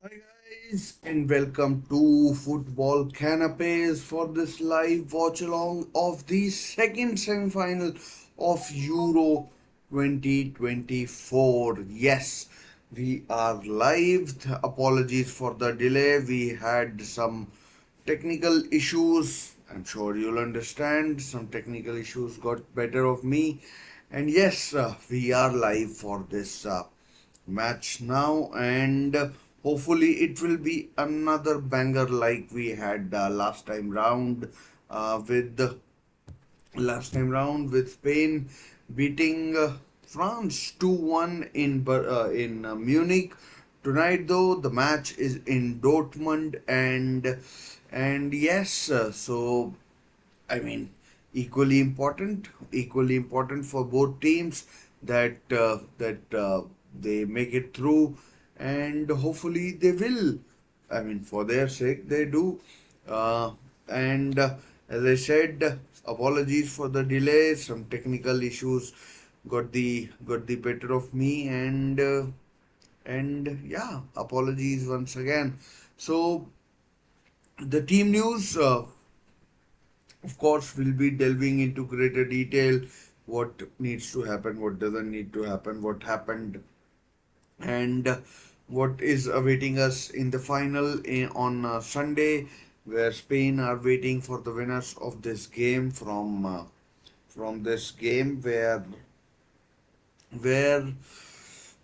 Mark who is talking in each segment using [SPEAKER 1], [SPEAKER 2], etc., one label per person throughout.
[SPEAKER 1] Hi guys, and welcome to Football Canapes for this live watch along of the second semi-final of Euro 2024. Yes, we are live. Apologies for the delay. We had some technical issues. I'm sure you'll understand. Some technical issues got better of me. And yes, we are live for this match now, and hopefully it will be another banger like we had with last time round with Spain beating France 2-1 in Munich. Tonight though the match is in Dortmund, and yes, so I mean, equally important for both teams that they make it through, and hopefully they will. I mean, for their sake, they do. Uh, and As I said, apologies for the delay. Some technical issues got the better of me, and yeah, apologies once again. So the team news. Of course, we'll be delving into greater detail what needs to happen, what doesn't need to happen, what happened, and what is awaiting us in the final on Sunday, where Spain are waiting for the winners of this game from this game where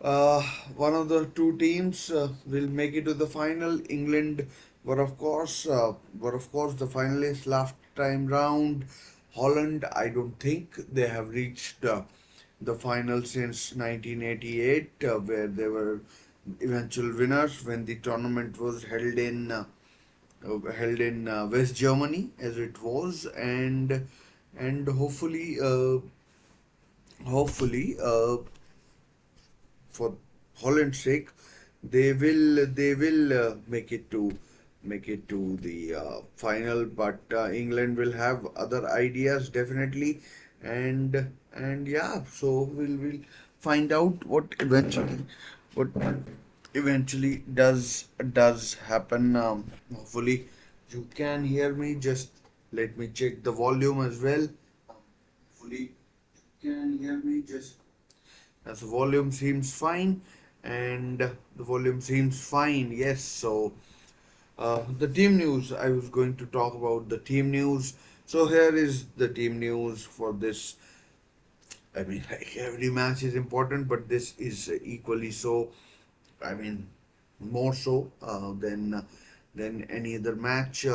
[SPEAKER 1] uh, one of the two teams will make it to the final. England were of course the finalists last time round. Holland, I don't think they have reached the final since 1988, where they were eventual winners when the tournament was held in West Germany as it was, and hopefully for Holland's sake, they will make it to the final. But England will have other ideas definitely, and yeah. So we'll find out what eventually does happen. Hopefully you can hear me. Just let me check the volume as well. Hopefully you can hear me. Just as the volume seems fine, and the volume seems fine. Yes, so the team news. I was going to talk about the team news. So here is the team news for this. I mean, like every match is important, but this is equally so. I mean, more so than any other match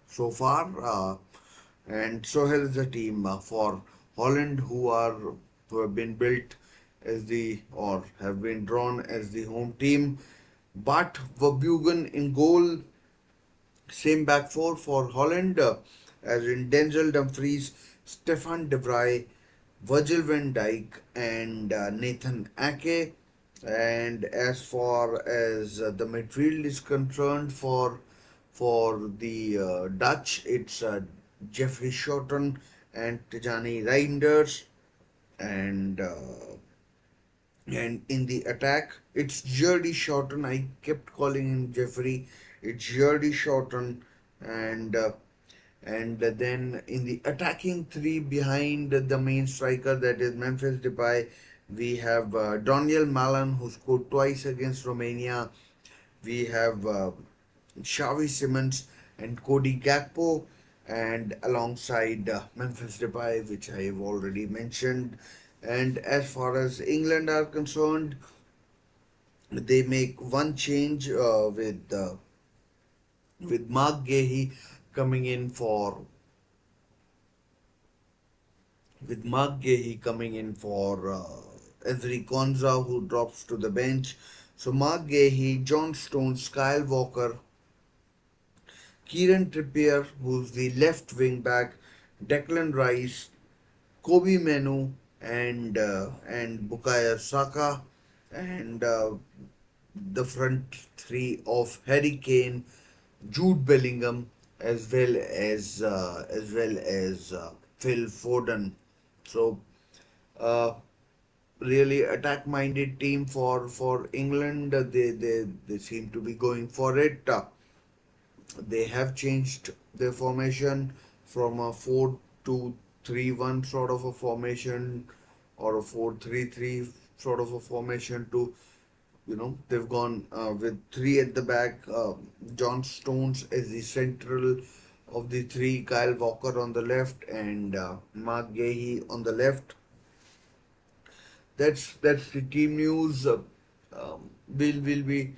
[SPEAKER 1] so far. And so here is the team for Holland, who have been built as the or have been drawn as the home team. But Verbugen in goal, same back four for Holland, as in Denzel Dumfries, Stefan De Vrij, Virgil van Dijk, and Nathan Ake. And as far as the midfield is concerned, for the Dutch, it's Jeffrey Shorten and Tijani Reinders, and in the attack, it's Jordy Shorten. I kept calling him Jeffrey. It's Jordy Shorten, and then in the attacking three behind the main striker, that is Memphis Depay, we have Daniel Malan, who scored twice against Romania. We have Xavi Simons and Cody Gakpo, and alongside Memphis Depay, which I have already mentioned. And as far as England are concerned, they make one change with Mark Gahey coming in for Ezri Konza, who drops to the bench. So Mark Gahey, John Stones, Kyle Walker, Kieran Trippier, who's the left wing back, Declan Rice, Kobe Menu, and Bukayo Saka, and the front three of Harry Kane, Jude Bellingham, as well as Phil Foden. So uh, really attack-minded team for England. They seem to be going for it. They have changed their formation from a 4-2-3-1 sort of a formation, or a 4-3-3 sort of a formation, to, they've gone with three at the back. John Stones as the central of the three, Kyle Walker on the left, and Mark Gahey on the left. That's the team news. We'll be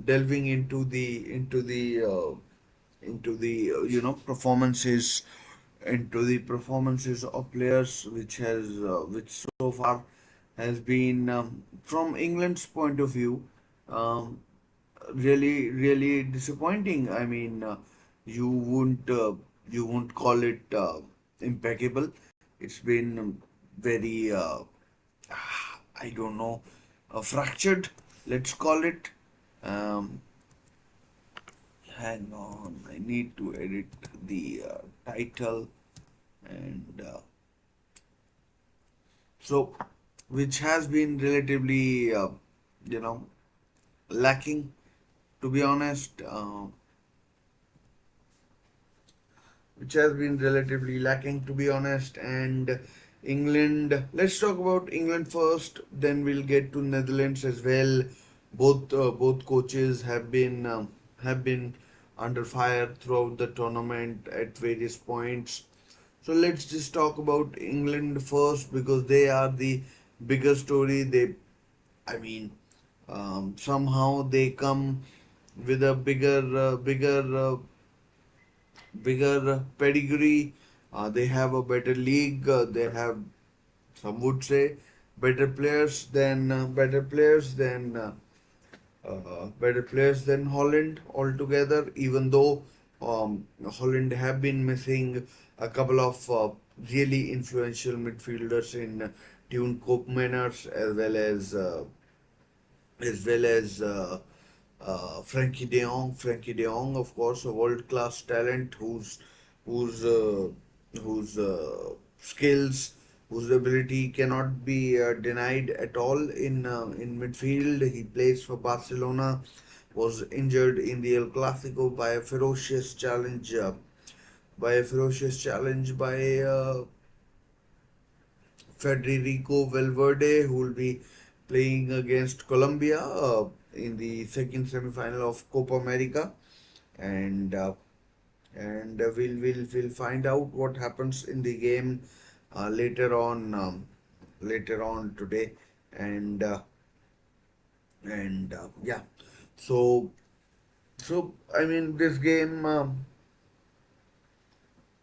[SPEAKER 1] delving into the performances, of players, which so far has been, from England's point of view, um, really disappointing. I mean, you won't call it impeccable. It's been very, I don't know, fractured, let's call it. Um, Hang on, I need to edit the title, and so, which has been relatively, you know, lacking, to be honest. Which has been relatively lacking, to be honest. And England, let's talk about England first, then we'll get to Netherlands as well. Both coaches have been under fire throughout the tournament at various points. So let's just talk about England first, because they are the bigger story. I mean, somehow they come with a bigger pedigree. They have a better league. They have, some would say, better players than Holland altogether. Even though Holland have been missing a couple of really influential midfielders in Tune Koopmeiners, as well as Frankie De Jong. Frankie De Jong, of course, a world-class talent whose uh, whose skills, whose ability cannot be denied at all in midfield. He plays for Barcelona. Was injured in the El Clasico by a ferocious challenge. By Federico Valverde, who will be playing against Colombia in the second semi-final of Copa America, and we'll find out what happens in the game later on today, and yeah. So I mean, this game,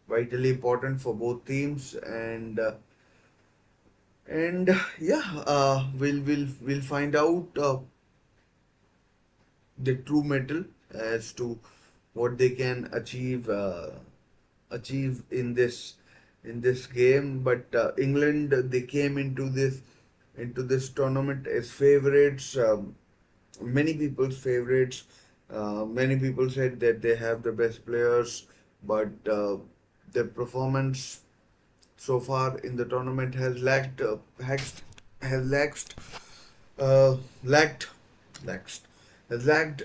[SPEAKER 1] vitally important for both teams, and yeah, we'll find out the true metal as to what they can achieve in this game. But England, they came into this tournament as favorites. Many people's favorites. Many people said that they have the best players, but their performance so far in the tournament uh, lacked, lacked, has lacked.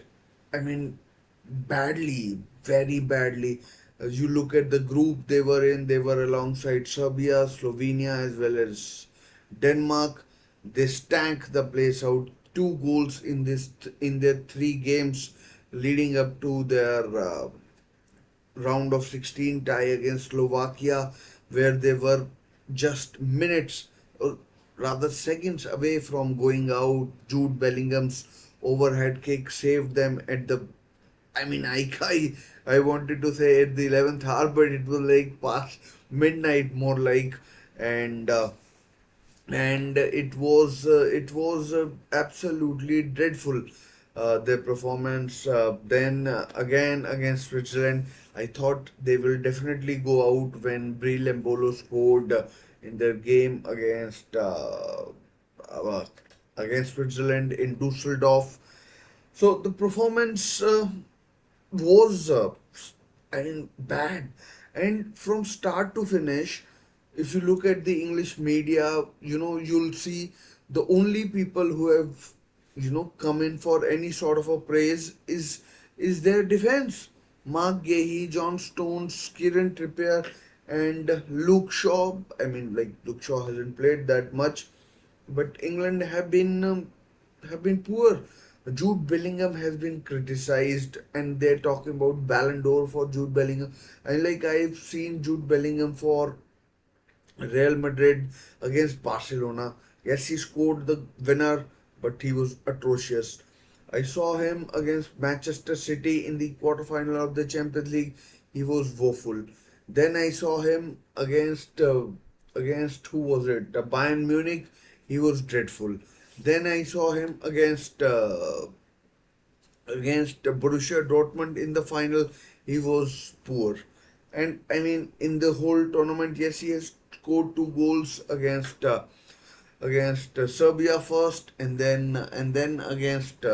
[SPEAKER 1] I mean, badly, very badly. As you look at the group they were in, they were alongside Serbia, Slovenia, as well as Denmark. They stank the place out. Two goals in their three games leading up to their round of 16 tie against Slovakia, where they were just minutes, or rather seconds, away from going out. Jude Bellingham's overhead kick saved them at the, I mean, I wanted to say at the 11th hour, but it was like past midnight, more like. And and it was absolutely dreadful, their performance. Then again against Switzerland, I thought they will definitely go out when Brie Lembolo scored in their game uh, against Switzerland in Dusseldorf. So the performance was, I mean, bad. And from start to finish, if you look at the English media, you'll see the only people who have come in for any sort of a praise is their defense. Mark Gahey, John Stones, Kieran Trippier, and Luke Shaw. I mean, like Luke Shaw hasn't played that much, but England have been poor. Jude Bellingham has been criticized, and they're talking about Ballon d'Or for Jude Bellingham. And like I've seen Jude Bellingham for Real Madrid against Barcelona. Yes, he scored the winner, but he was atrocious. I saw him against Manchester City in the quarterfinal of the Champions League. He was woeful. Then I saw him against who was it? Bayern Munich. He was dreadful. Then I saw him against Borussia Dortmund in the final. He was poor. And I mean, in the whole tournament, yes, he has scored two goals against Serbia first, and then against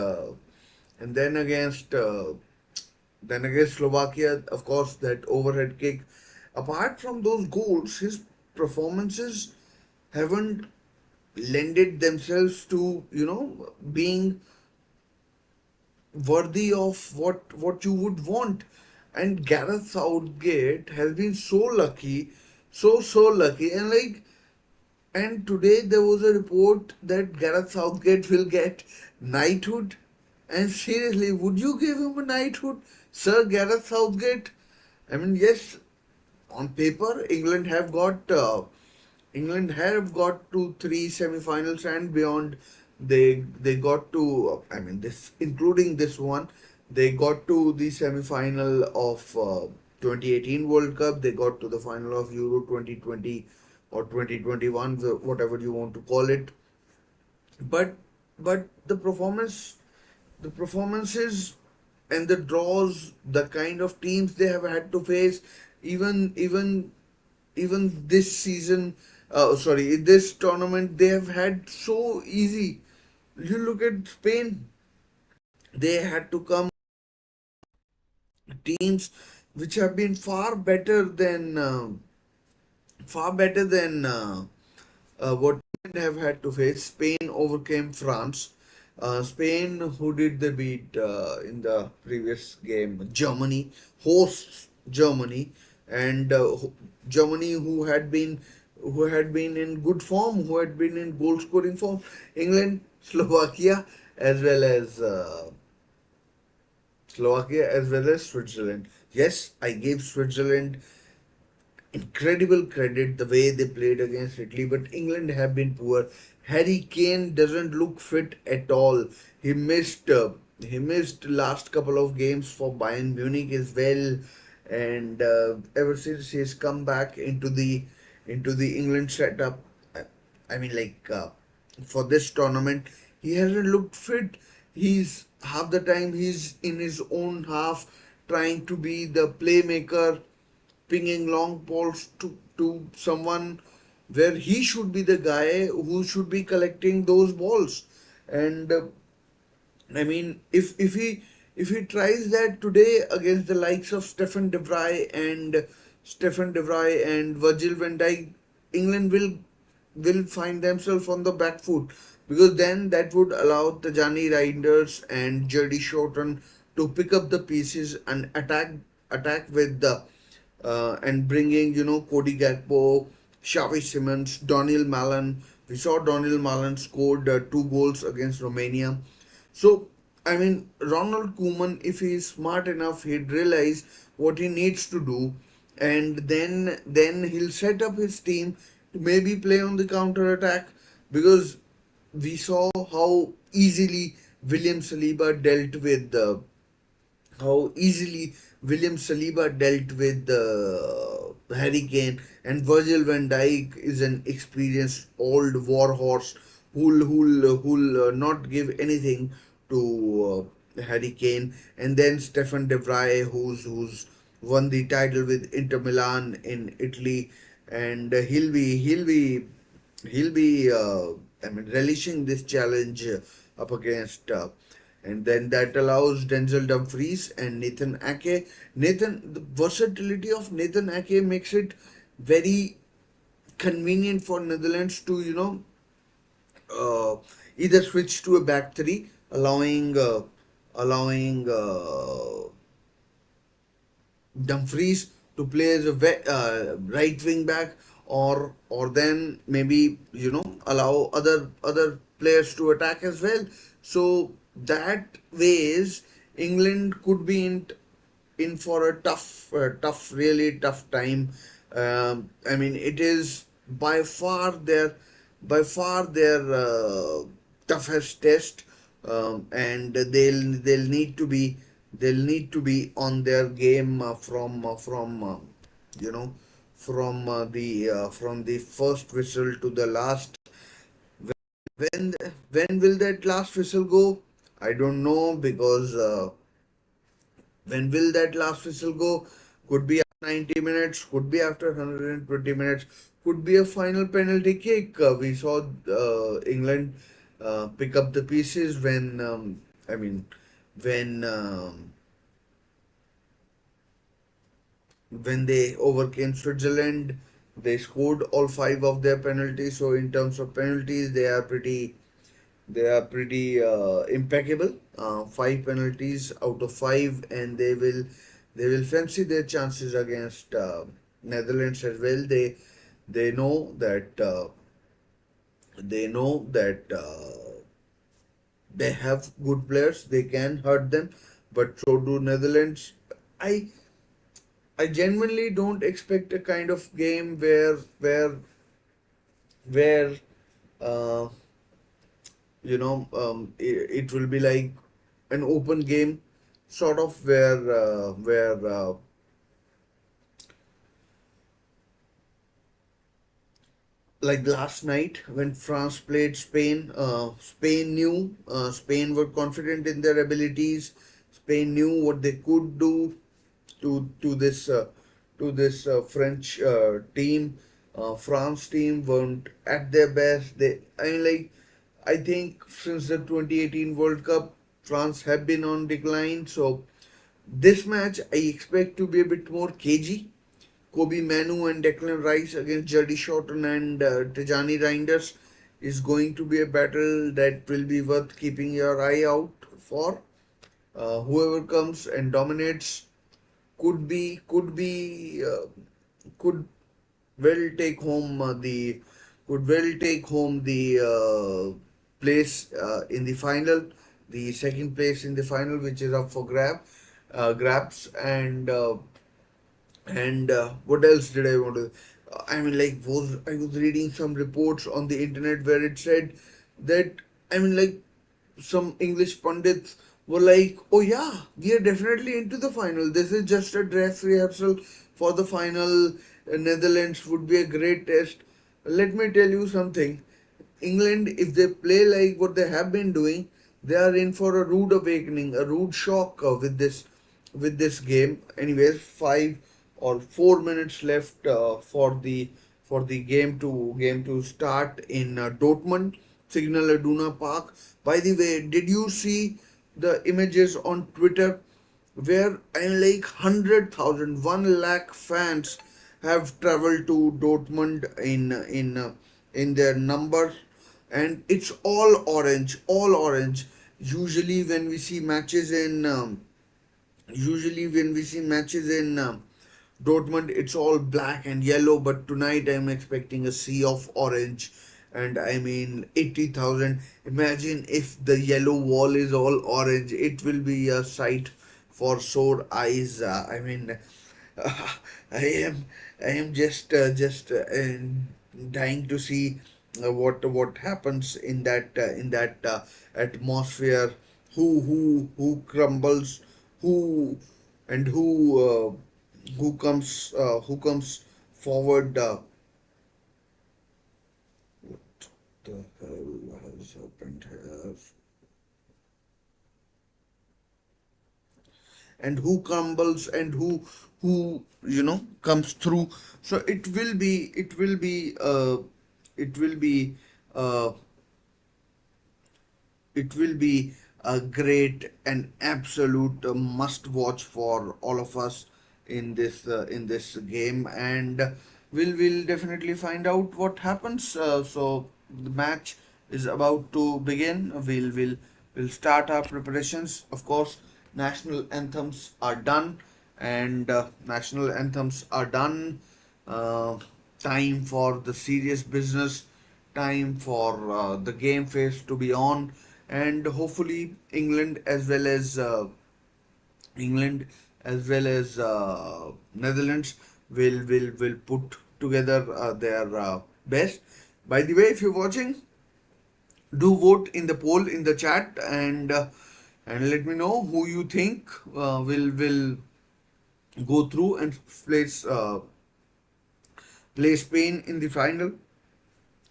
[SPEAKER 1] Slovakia. Of course, that overhead kick. Apart from those goals, his performances haven't lended themselves to being worthy of what you would want. And Gareth Southgate has been so lucky, so lucky, and today there was a report that Gareth Southgate will get knighthood. And seriously, would you give him a knighthood, Sir Gareth Southgate? I mean, yes, on paper, England have got to three semi-finals and beyond. They got to, I mean, this including this one, they got to the semi-final of 2018 World Cup. They got to the final of Euro 2020 or 2021, whatever you want to call it. But the performances and the draws, the kind of teams they have had to face, even even even this season, sorry, this tournament, they have had so easy. You look at Spain, they had to come teams which have been far better than what England have had to face. Spain overcame France. Spain, who did they beat in the previous game? Germany, hosts Germany, and Germany, who had been in good form, who had been in goal scoring form. England, Slovakia as well as Switzerland. Yes, I gave Switzerland incredible credit the way they played against Italy, but England have been poor. Harry Kane doesn't look fit at all. He missed last couple of games for Bayern Munich as well, and ever since he's come back into the England setup, I mean for this tournament, he hasn't looked fit. He's half the time he's in his own half trying to be the playmaker, pinging long balls to someone where he should be the guy who should be collecting those balls. And I mean, if he tries that today against the likes of Stefan De Vrij and Virgil van Dijk, England will find themselves on the back foot, because then that would allow Tajani Reinders and Jody Shorten to pick up the pieces and attack with the and bringing Cody Gakpo, Xavi Simons, Daniel Malen. We saw Daniel Malen scored two goals against Romania. So I mean, Ronald Koeman, if he is smart enough, he'd realize what he needs to do, and then he'll set up his team to maybe play on the counter attack, because we saw how easily William Saliba dealt with how easily William Saliba dealt with Harry Kane, and Virgil van Dijk is an experienced old war horse who'll not give anything to Harry Kane, and then Stefan De Vrij, who's won the title with Inter Milan in Italy, and he'll be I mean relishing this challenge up against. And then that allows Denzel Dumfries and Nathan Ake. The versatility of Nathan Ake makes it very convenient for Netherlands to uh, either switch to a back three, allowing Dumfries to play as a right wing back, or then maybe allow other players to attack as well. So that ways England could be in for a tough, really tough time. I mean, it is by far their toughest test, and they'll need to be on their game you know from the first whistle to the last. When will that last whistle go? I don't know, because when will that last whistle go? Could be after 90 minutes, could be after 120 minutes, could be a final penalty kick. We saw England pick up the pieces I mean, when when they overcame Switzerland. They scored all five of their penalties. So in terms of penalties, they are pretty impeccable. Five penalties out of five, and they will fancy their chances against Netherlands as well. They know that they know that they have good players. They can hurt them, but so do Netherlands. I I genuinely don't expect a kind of game where uh, it will be like an open game, sort of, where like last night when France played Spain. Spain were confident in their abilities. Spain knew what they could do to this French team. France team weren't at their best. I think since the 2018 World Cup, France have been on decline. So this match I expect to be a bit more cagey. Kobe Manu and Declan Rice against Jody Shorten and Tijani Reinders is going to be a battle that will be worth keeping your eye out for. Whoever comes and dominates could could well take home the place in the final, the second place in the final, which is up for grabs. And what else did I want to? I mean, like, I was reading some reports on the internet where it said that, I mean, like, some English pundits were like, "Oh yeah, we are definitely into the final. This is just a dress rehearsal for the final. Netherlands would be a great test." Let me tell you something. England, if they play like what they have been doing, they are in for a rude awakening, a rude shock with this game. Anyways, 5 or 4 minutes left for the game to start in Dortmund, Signal Iduna Park. By the way, did you see the images on Twitter where like 100,000, 1 lakh fans have traveled to Dortmund in their numbers, and it's all orange, all orange. Usually when we see matches in Dortmund, it's all black and yellow, but tonight I'm expecting a sea of orange. And I mean, 80,000. Imagine if the yellow wall is all orange. It will be a sight for sore eyes. I mean, I am just dying to see what happens in that atmosphere. Who crumbles, who and who comes forward. What the hell has happened here? And who crumbles, and who comes through. So it will be uh, it will be a great and absolute must watch for all of us in this game. And we'll definitely find out what happens. So the match is about to begin. We'll start our preparations. Of course, national anthems are done, and national anthems are done. Uh, Time for the serious business. Time for the game phase to be on, and hopefully England as well as Netherlands will put together their best. By the way, if you're watching, do vote in the poll in the chat, and let me know who you think will go through and play Spain in the final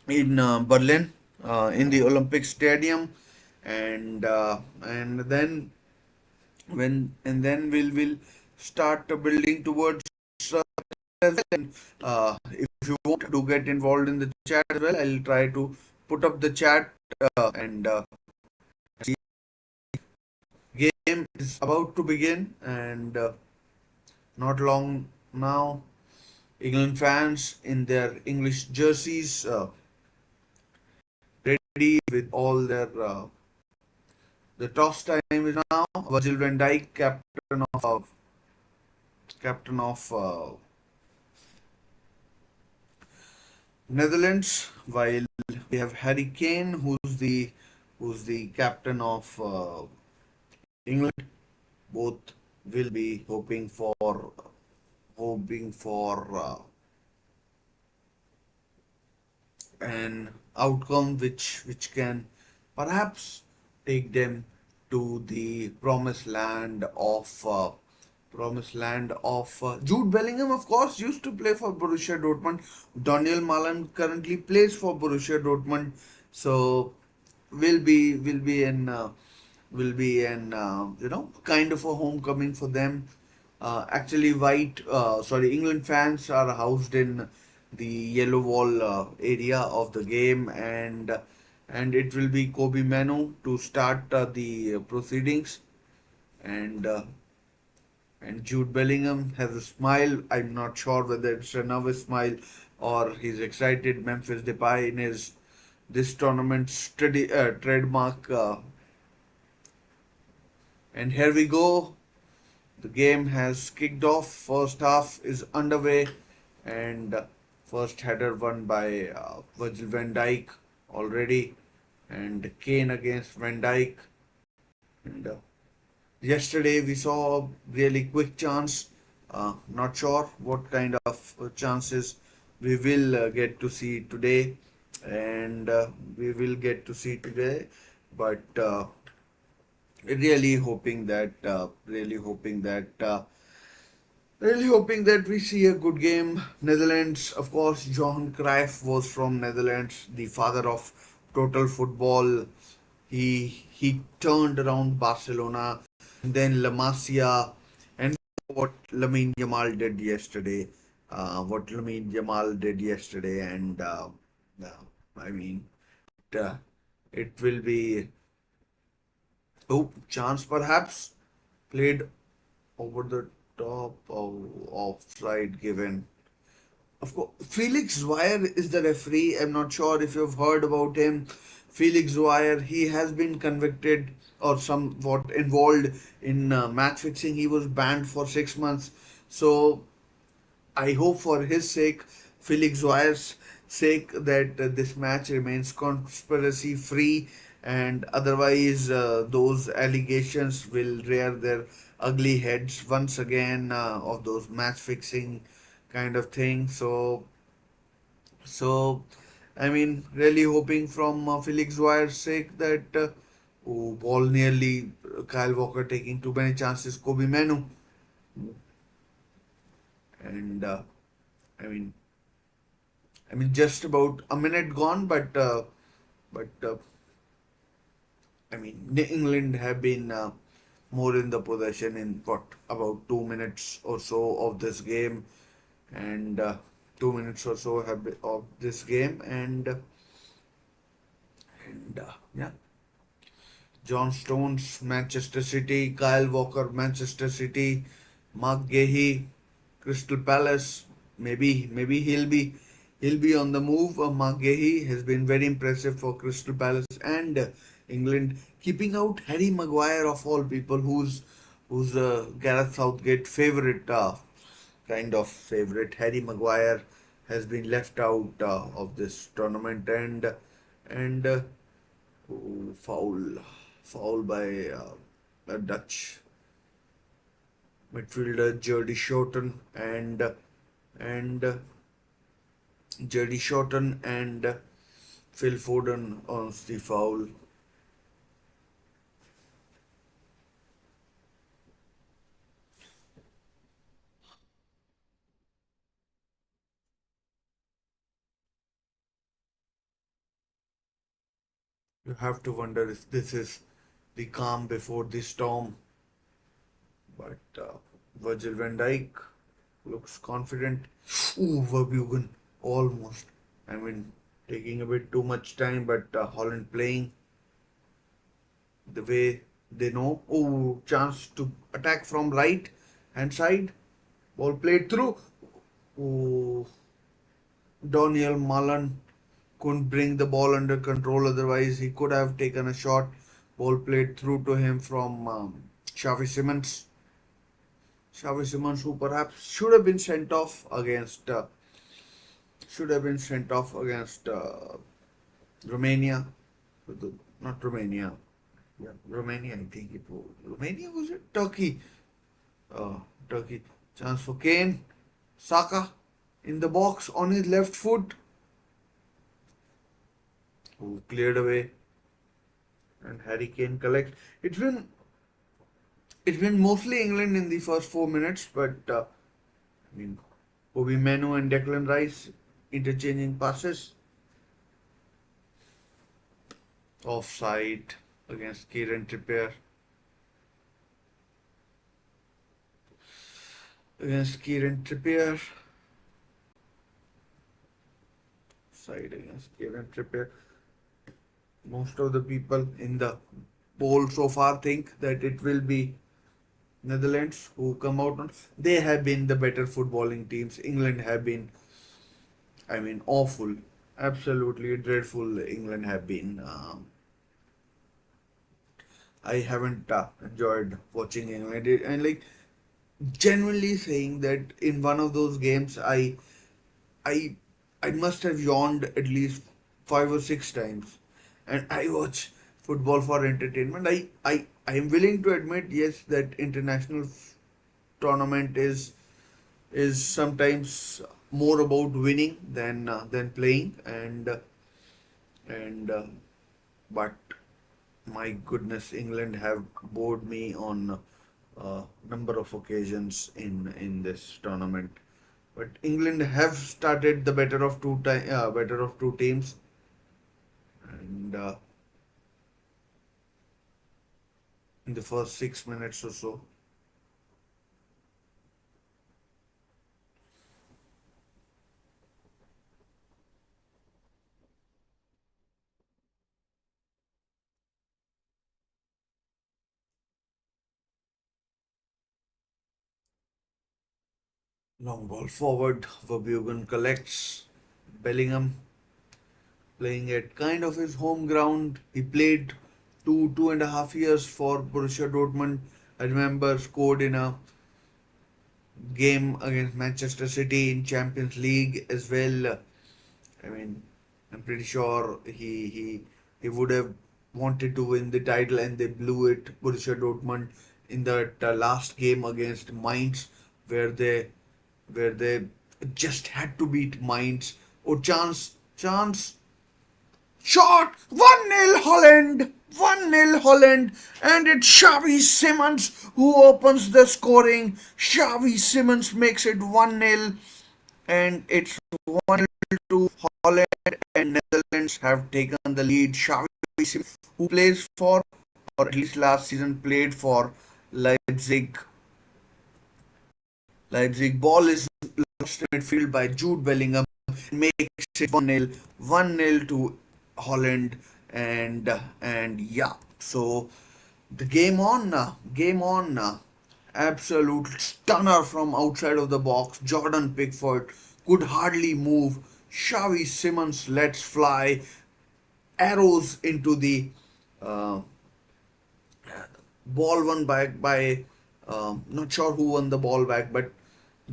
[SPEAKER 1] in Berlin in the Olympic Stadium, and then we'll start building towards uh, as well. And if you want to get involved in the chat as well, I'll try to put up the chat and the game is about to begin, and not long now. England fans in their English jerseys, ready with all their. The toss time is now. Virgil van Dijk, captain of Netherlands, while we have Harry Kane, who's the captain of England. Both will be hoping for an outcome which can perhaps take them to the promised land of Jude Bellingham, of course, used to play for Borussia Dortmund. Daniel Malan currently plays for Borussia Dortmund, so will be an kind of a homecoming for them. Actually, England fans are housed in the yellow wall area of the game, and it will be Kobe Manu to start the proceedings, and and Jude Bellingham has a smile. I'm not sure whether it's a nervous smile or he's excited. Memphis Depay in his this tournament's trademark, and here we go. The game has kicked off. First half is underway, and first header won by Virgil van Dijk already, and Kane against van Dijk. And yesterday we saw a really quick chance. Not sure what kind of chances we will get to see today, and but really hoping that we see a good game. Netherlands, of course, Johan Cruyff was from Netherlands, the father of total football. He turned around Barcelona, and then La Masia, and what Lamine Yamal did yesterday. And I mean, uh, it will be chance perhaps played over the top of offside given. Of course, Felix Zweier is the referee. I'm not sure if you've heard about him. Felix Zweier, he has been convicted or somewhat involved in match fixing. He was banned for 6 months. So I hope for his sake, Felix Zweyer's sake, that this match remains conspiracy free, and otherwise those allegations will rear their ugly heads once again of those match fixing kind of thing. So I mean, really hoping from Felix Zweyer's sake that ball nearly Kyle Walker taking too many chances, Kobe Manu, and I mean, just about a minute gone, but I mean, England have been more in the possession in what about 2 minutes or so of this game, and 2 minutes or so have been of this game, and yeah, John Stones, Manchester City, Kyle Walker, Manchester City, Mark Gahey, Crystal Palace. Maybe he'll be He'll be on the move. Magehi has been very impressive for Crystal Palace and England, keeping out Harry Maguire of all people, who's Gareth Southgate favorite, kind of favorite. Harry Maguire has been left out of this tournament, and oh, foul by a Dutch midfielder Jody Shorten and Jody Shorten and Phil Foden on the foul. You have to wonder if this is the calm before the storm. But Virgil van Dijk looks confident. Ooh, Verbugen almost. I mean, taking a bit too much time, but Holland playing the way they know. Oh, chance to attack from right hand side. Ball played through. Oh, Daniel Mullen couldn't bring the ball under control. Otherwise, he could have taken a shot. Ball played through to him from Xavi Simons. Xavi Simons, who perhaps should have been sent off against Romania. Not Romania. Yeah, Romania. I think it was Romania. Was it Turkey? Turkey. Chance for Kane. Saka in the box on his left foot, who cleared away, and Harry Kane collects. It's been mostly England in the first 4 minutes, but I mean, Obi Menu and Declan Rice interchanging passes. Offside against Kieran Trippier. Against Kieran Trippier. Side against Kieran Trippier. Most of the people in the poll so far think that it will be Netherlands who come out on. They have been the better footballing teams. England have been, I mean, awful, absolutely dreadful. England have been. I haven't enjoyed watching England, and like genuinely saying that in one of those games, I I must have yawned at least 5 or 6 times, and I watch football for entertainment. I am willing to admit, yes, that international tournament is sometimes more about winning than playing, and but my goodness, England have bored me on a number of occasions in this tournament. But England have started the better of two teams, and in the first 6 minutes or so. Long ball forward, Verbugen collects. Bellingham playing at kind of his home ground. He played 2.5 years for Borussia Dortmund. I remember scored in a game against Manchester City in Champions League as well. I mean, I'm pretty sure he would have wanted to win the title, and they blew it. Borussia Dortmund in that last game against Mainz, where they just had to beat Mainz. Oh, chance, shot, 1-0 Holland, 1-0 Holland, and it's Xavi Simons who opens the scoring. Xavi Simons makes it 1-0, and it's 1-0 to Holland, and Netherlands have taken the lead. Xavi Simons, who plays for, or at least last season played for, Leipzig. Leipzig ball is lost in midfield by Jude Bellingham, makes it 1-0, 1-0 to Holland, and yeah. So the game on. Absolute stunner from outside of the box. Jordan Pickford could hardly move. Xavi Simons lets fly arrows into the uh, ball won back by not sure who won the ball back, but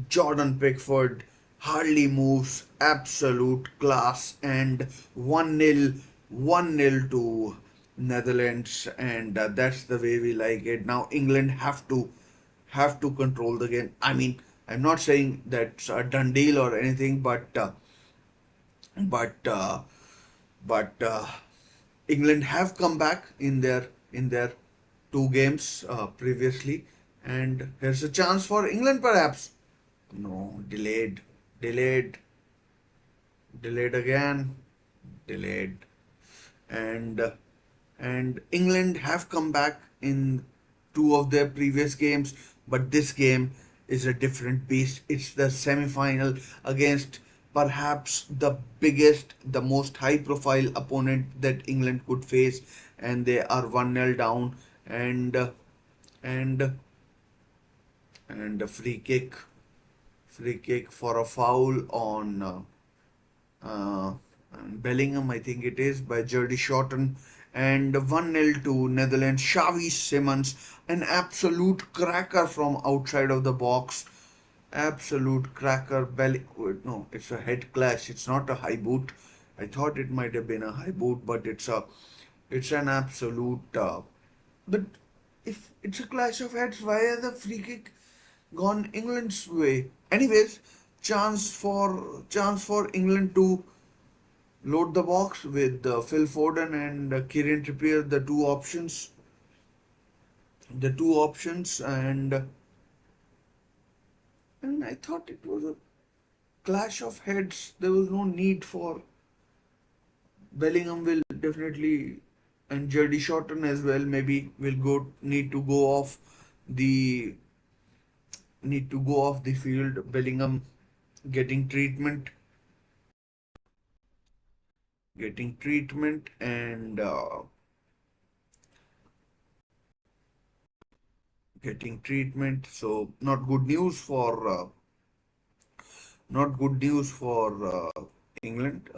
[SPEAKER 1] Jordan Pickford hardly moves, absolute class, and 1-0, 1-0 to Netherlands, and that's the way we like it. Now England have to control the game. I mean, I'm not saying that's a done deal or anything, but but England have come back in their two games previously, and here's a chance for England perhaps. No, delayed, delayed again, delayed, and and England have come back in two of their previous games, but this game is a different beast. It's the semi-final against perhaps the biggest, the most high-profile opponent that England could face, and they are 1-0 down, and and a free kick for a foul on uh, Bellingham, I think it is, by Jurdy Shorten. And 1-0 to Netherlands. Xavi Simons, an absolute cracker from outside of the box. Absolute cracker. Wait, no, it's a head clash. It's not a high boot. I thought it might have been a high boot, but it's an absolute. But if it's a clash of heads, why are the free kick gone England's way? Anyways, chance for England to load the box with Phil Foden and Kieran Trippier, the two options, and I thought it was a clash of heads. There was no need for Bellingham will definitely and Jurdy Shorten as well. Maybe will go need to go off the field. Bellingham getting treatment, and getting treatment. So not good news for England.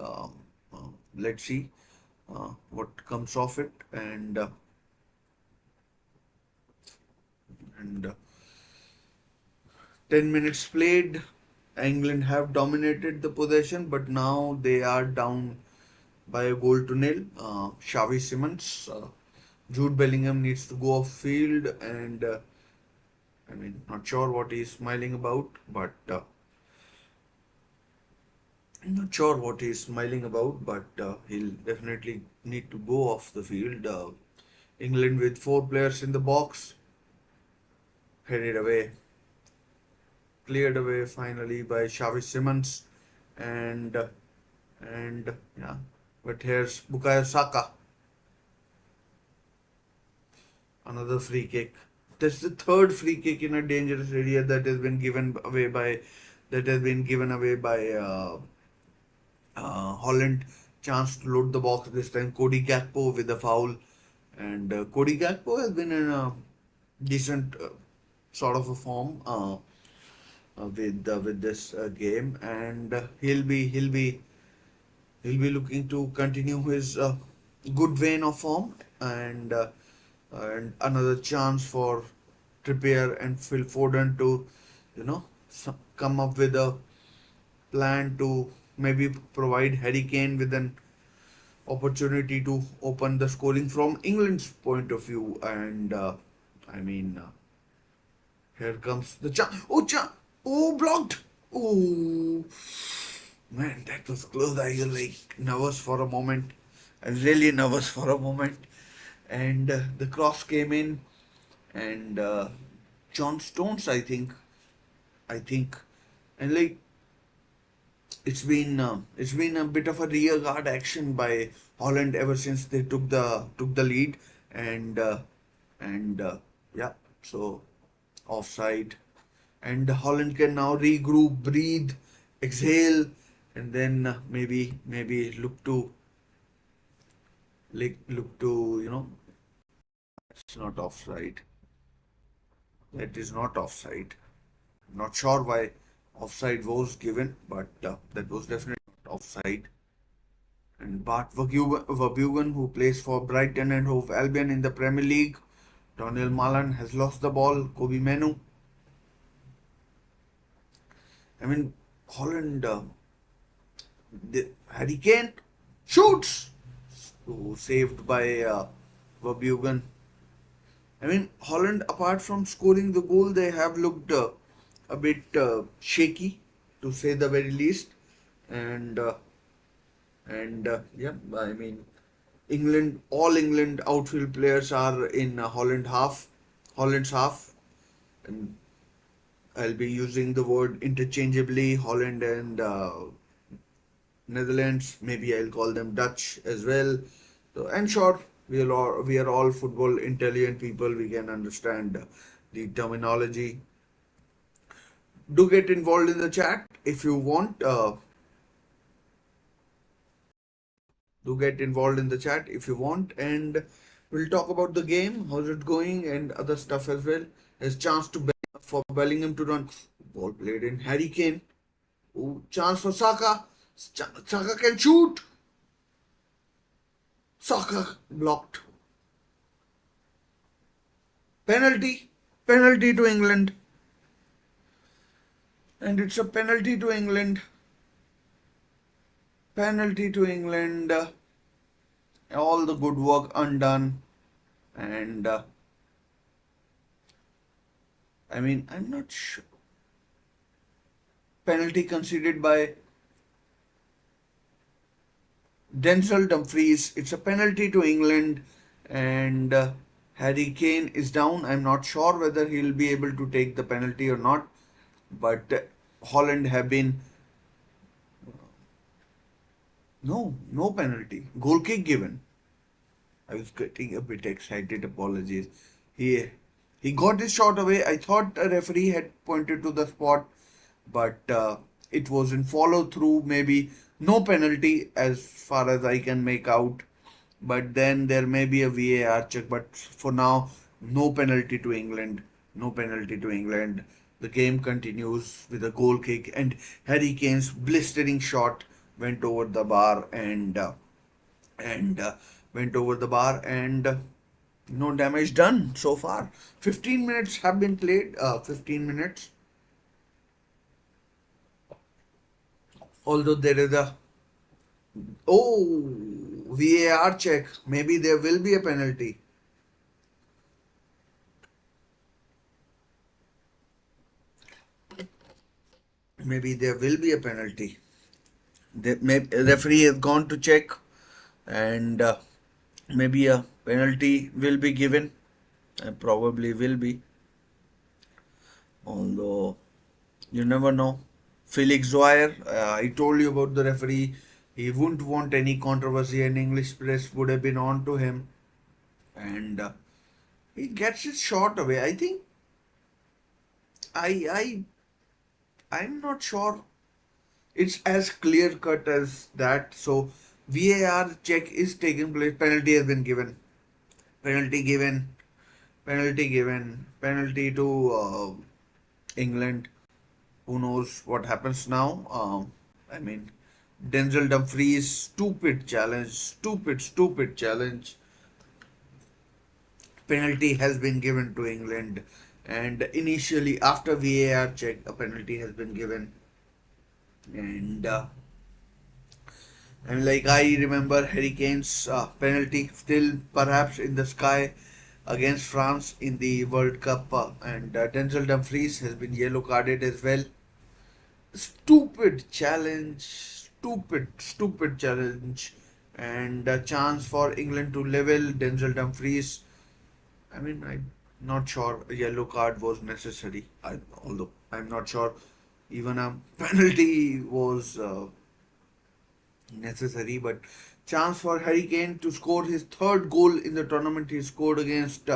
[SPEAKER 1] Let's see what comes of it, and 10 minutes played. England have dominated the possession, but now they are down by a goal to nil. Xavi Simons, Jude Bellingham needs to go off field, and I mean, not sure what he's smiling about, but he'll definitely need to go off the field. England with four players in the box, headed away, cleared away finally by Xavi Simons, and and yeah. But here's Bukayo Saka, another free kick. That's the third free kick in a dangerous area that has been given away by Holland. Chance to load the box this time. Cody Gakpo with a foul, and Cody Gakpo has been in a decent sort of a form with this game, and he'll be looking to continue his good vein of form, and another chance for Trippier and Phil Foden to come up with a plan to maybe provide Harry Kane with an opportunity to open the scoring from England's point of view. And I mean, here comes the chance. Oh, blocked. Oh, man, that was close. I was like nervous for a moment. I was really nervous for a moment. And the cross came in, and John Stones, I think, and like it's been a bit of a rear guard action by Holland ever since they took the lead, and yeah, so offside, and Holland can now regroup, breathe, exhale, and then maybe look to it's not offside. That is not offside. Not sure why offside was given, but that was definitely offside. And Bart Verbruggen, who plays for Brighton and Hove Albion in the Premier League. Daniel Malan has lost the ball. Kobe Menu. I mean, Holland, Harry Kane shoots. Oh, saved by Verbruggen. I mean, Holland, apart from scoring the goal, they have looked a bit shaky, to say the very least. And yeah, I mean, all England outfield players are in Holland's half, and I'll be using the word interchangeably. Holland and Netherlands. Maybe I'll call them Dutch as well. So, and sure, we are all football intelligent people. We can understand the terminology. Do get involved in the chat if you want. Do get involved in the chat if you want, and we'll talk about the game, how's it going, and other stuff as well. There's chance for Bellingham to run. Ball played in Harry Kane. Ooh, chance for Saka. Saka can shoot. Saka blocked. Penalty. Penalty to England. And it's a penalty to England. Penalty to England. All the good work undone. And I mean, I'm not sure. Penalty conceded by Denzel Dumfries. It's a penalty to England, and Harry Kane is down. I'm not sure whether he'll be able to take the penalty or not, but Holland have been no penalty. Goal kick given. I was getting a bit excited. Apologies. He he got his shot away. I thought a referee had pointed to the spot, but it was in follow through. Maybe no penalty as far as I can make out. But then there may be a VAR check. But for now, no penalty to England. No penalty to England. The game continues with a goal kick, and Harry Kane's blistering shot went over the bar and went over the bar and no damage done so far. 15 minutes have been played. 15 minutes. Although there is a VAR check. Maybe there will be a penalty. Maybe there will be a penalty. The referee has gone to check, and maybe a penalty will be given. Probably will be. Although you never know. Felix Dwyer, I told you about the referee. He wouldn't want any controversy, and English press would have been on to him. And he gets his shot away. I think I I'm not sure it's as clear cut as that. So VAR check is taking place. Penalty has been given. Penalty given. Penalty given. Penalty to England. Who knows what happens now? I mean, Denzel Dumfries, stupid challenge. Stupid challenge. Penalty has been given to England. And initially, after VAR check, a penalty has been given. And like I remember Harry Kane's penalty still perhaps in the sky against France in the World Cup, and Denzel Dumfries has been yellow carded as well. Stupid challenge, stupid challenge, and a chance for England to level. Denzel Dumfries. I mean, I'm not sure a yellow card was necessary. Although I'm not sure even a penalty was necessary, but chance for Harry Kane to score his third goal in the tournament. He scored against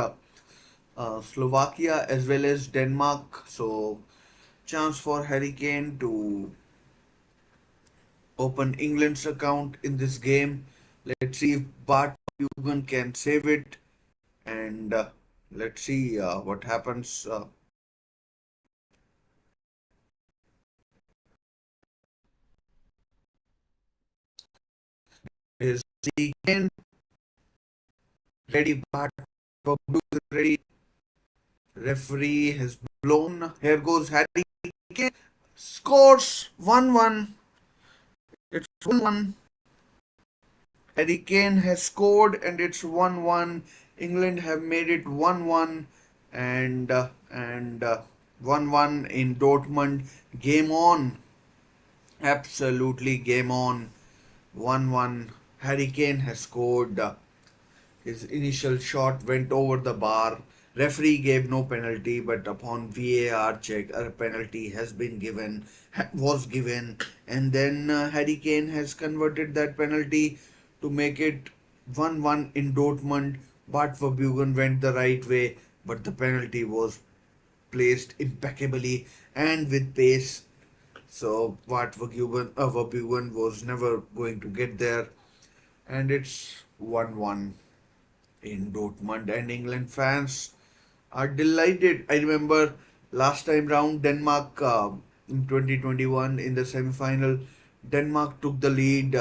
[SPEAKER 1] Slovakia as well as Denmark. So chance for Harry Kane to open England's account in this game. Let's see if Bart Hugan can save it, and let's see what happens. is again ready, but ready. Referee has blown. Here goes Harry Kane. Scores 1-1. It's 1-1. Harry Kane has scored and it's 1-1. England have made it 1-1 and 1-1 in Dortmund. Game on. Absolutely game on. 1-1. Harry Kane has scored. His initial shot went over the bar. Referee gave no penalty, but upon VAR check, a penalty has been given, was given, and then Harry Kane has converted that penalty to make it 1-1 in Dortmund. But Verbugen went the right way, but the penalty was placed impeccably and with pace. So what Verbugen was never going to get there, and it's 1-1 in Dortmund, and England fans are delighted. I remember last time round Denmark in 2021 in the semi-final, Denmark took the lead.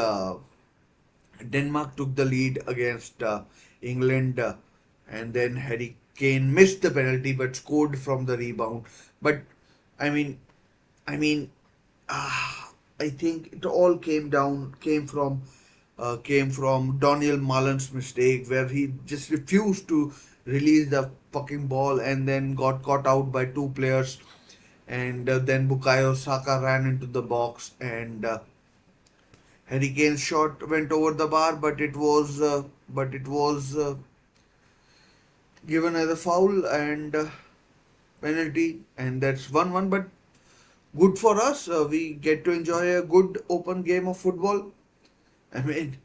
[SPEAKER 1] Denmark took the lead against England, and then Harry Kane missed the penalty but scored from the rebound. But I mean, I mean, I think it all came from Daniel Mullen's mistake where he just refused to release the fucking ball and then got caught out by two players, and then Bukayo Saka ran into the box and Harry Kane's shot went over the bar, but it was given as a foul and penalty, and that's 1-1. But good for us. We get to enjoy a good open game of football. I mean,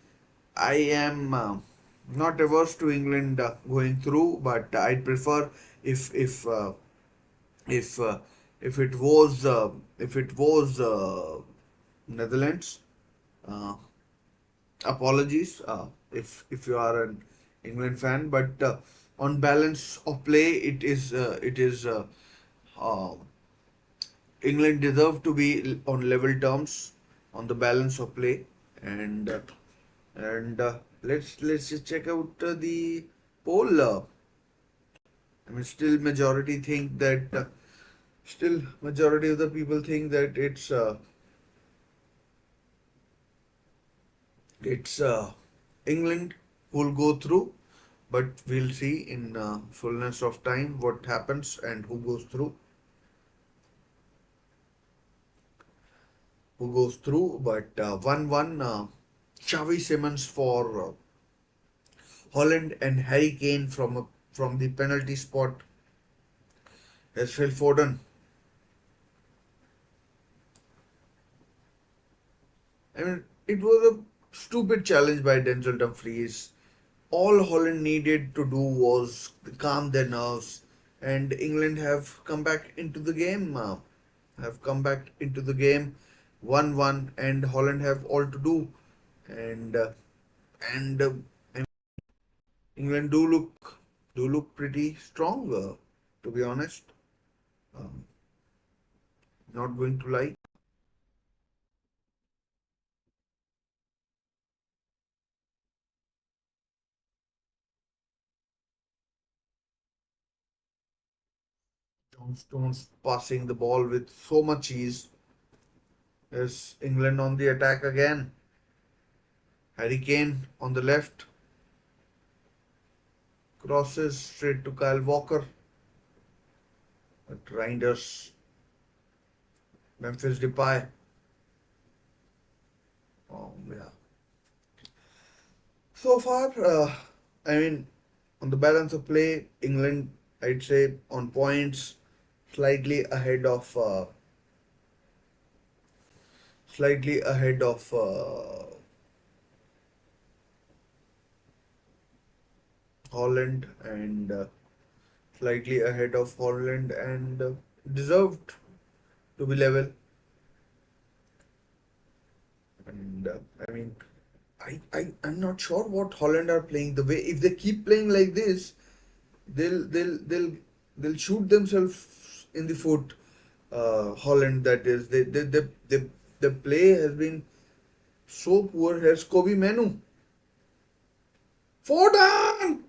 [SPEAKER 1] I am not averse to England going through, but I'd prefer if if uh, if uh, if it was Netherlands. Uh, Apologies if you are an England fan, but on balance of play, it is uh, England deserve to be on level terms on the balance of play, and let's just check out the poll. I mean, still majority of the people think that it's England who'll go through, but we'll see in fullness of time what happens and who goes through. Who goes through? But 1-1. Xavi Simons for Holland and Harry Kane from the penalty spot as Phil Foden. I mean, it was a stupid challenge by Denzel Dumfries. All Holland needed to do was calm their nerves, and England have come back into the game. Have come back into the game, 1-1, and Holland have all to do, and I mean, England do look pretty strong, to be honest. Um, Not going to lie. John Stones passing the ball with so much ease. Is England on the attack again? Harry Kane on the left, crosses straight to Kyle Walker. But Reinders, Memphis Depay. Oh yeah. So far, I mean, on the balance of play, England, I'd say on points, slightly ahead of, slightly ahead of Holland and slightly ahead of Holland and deserved to be level. And I mean, I'm not sure what Holland are playing. The way if they keep playing like this, they'll they'll they'll they'll shoot themselves in the foot. Holland, that is, the play has been so poor. Here's Kobe Manu. Foden!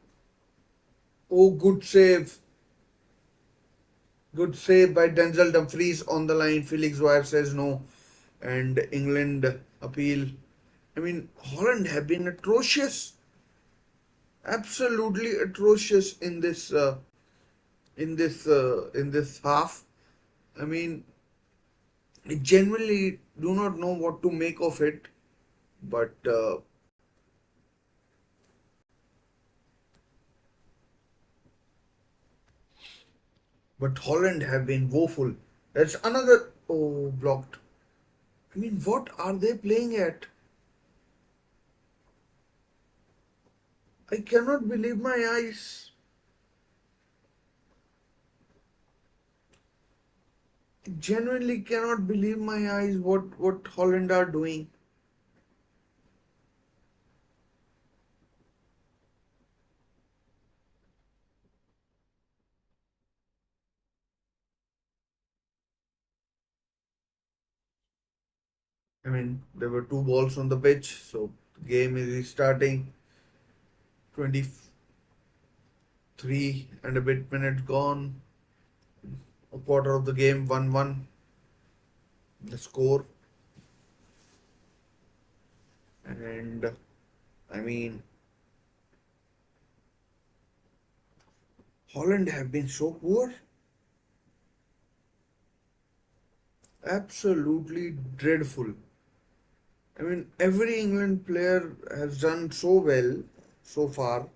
[SPEAKER 1] Oh, good save. Good save by Denzel Dumfries on the line. Felix Wire says no. And England appeal. I mean, Holland have been atrocious. Absolutely atrocious in this half. I mean, I genuinely do not know what to make of it. But Holland have been woeful. That's another blocked. I mean, what are they playing at? I cannot believe my eyes. I genuinely cannot believe my eyes what Holland are doing. I mean, there were two balls on the pitch, so the game is restarting. 23 and a bit minutes gone. A quarter of the game, 1-1. The score. And I mean, Holland have been so poor. Absolutely dreadful. I mean, every England player has done so well so far.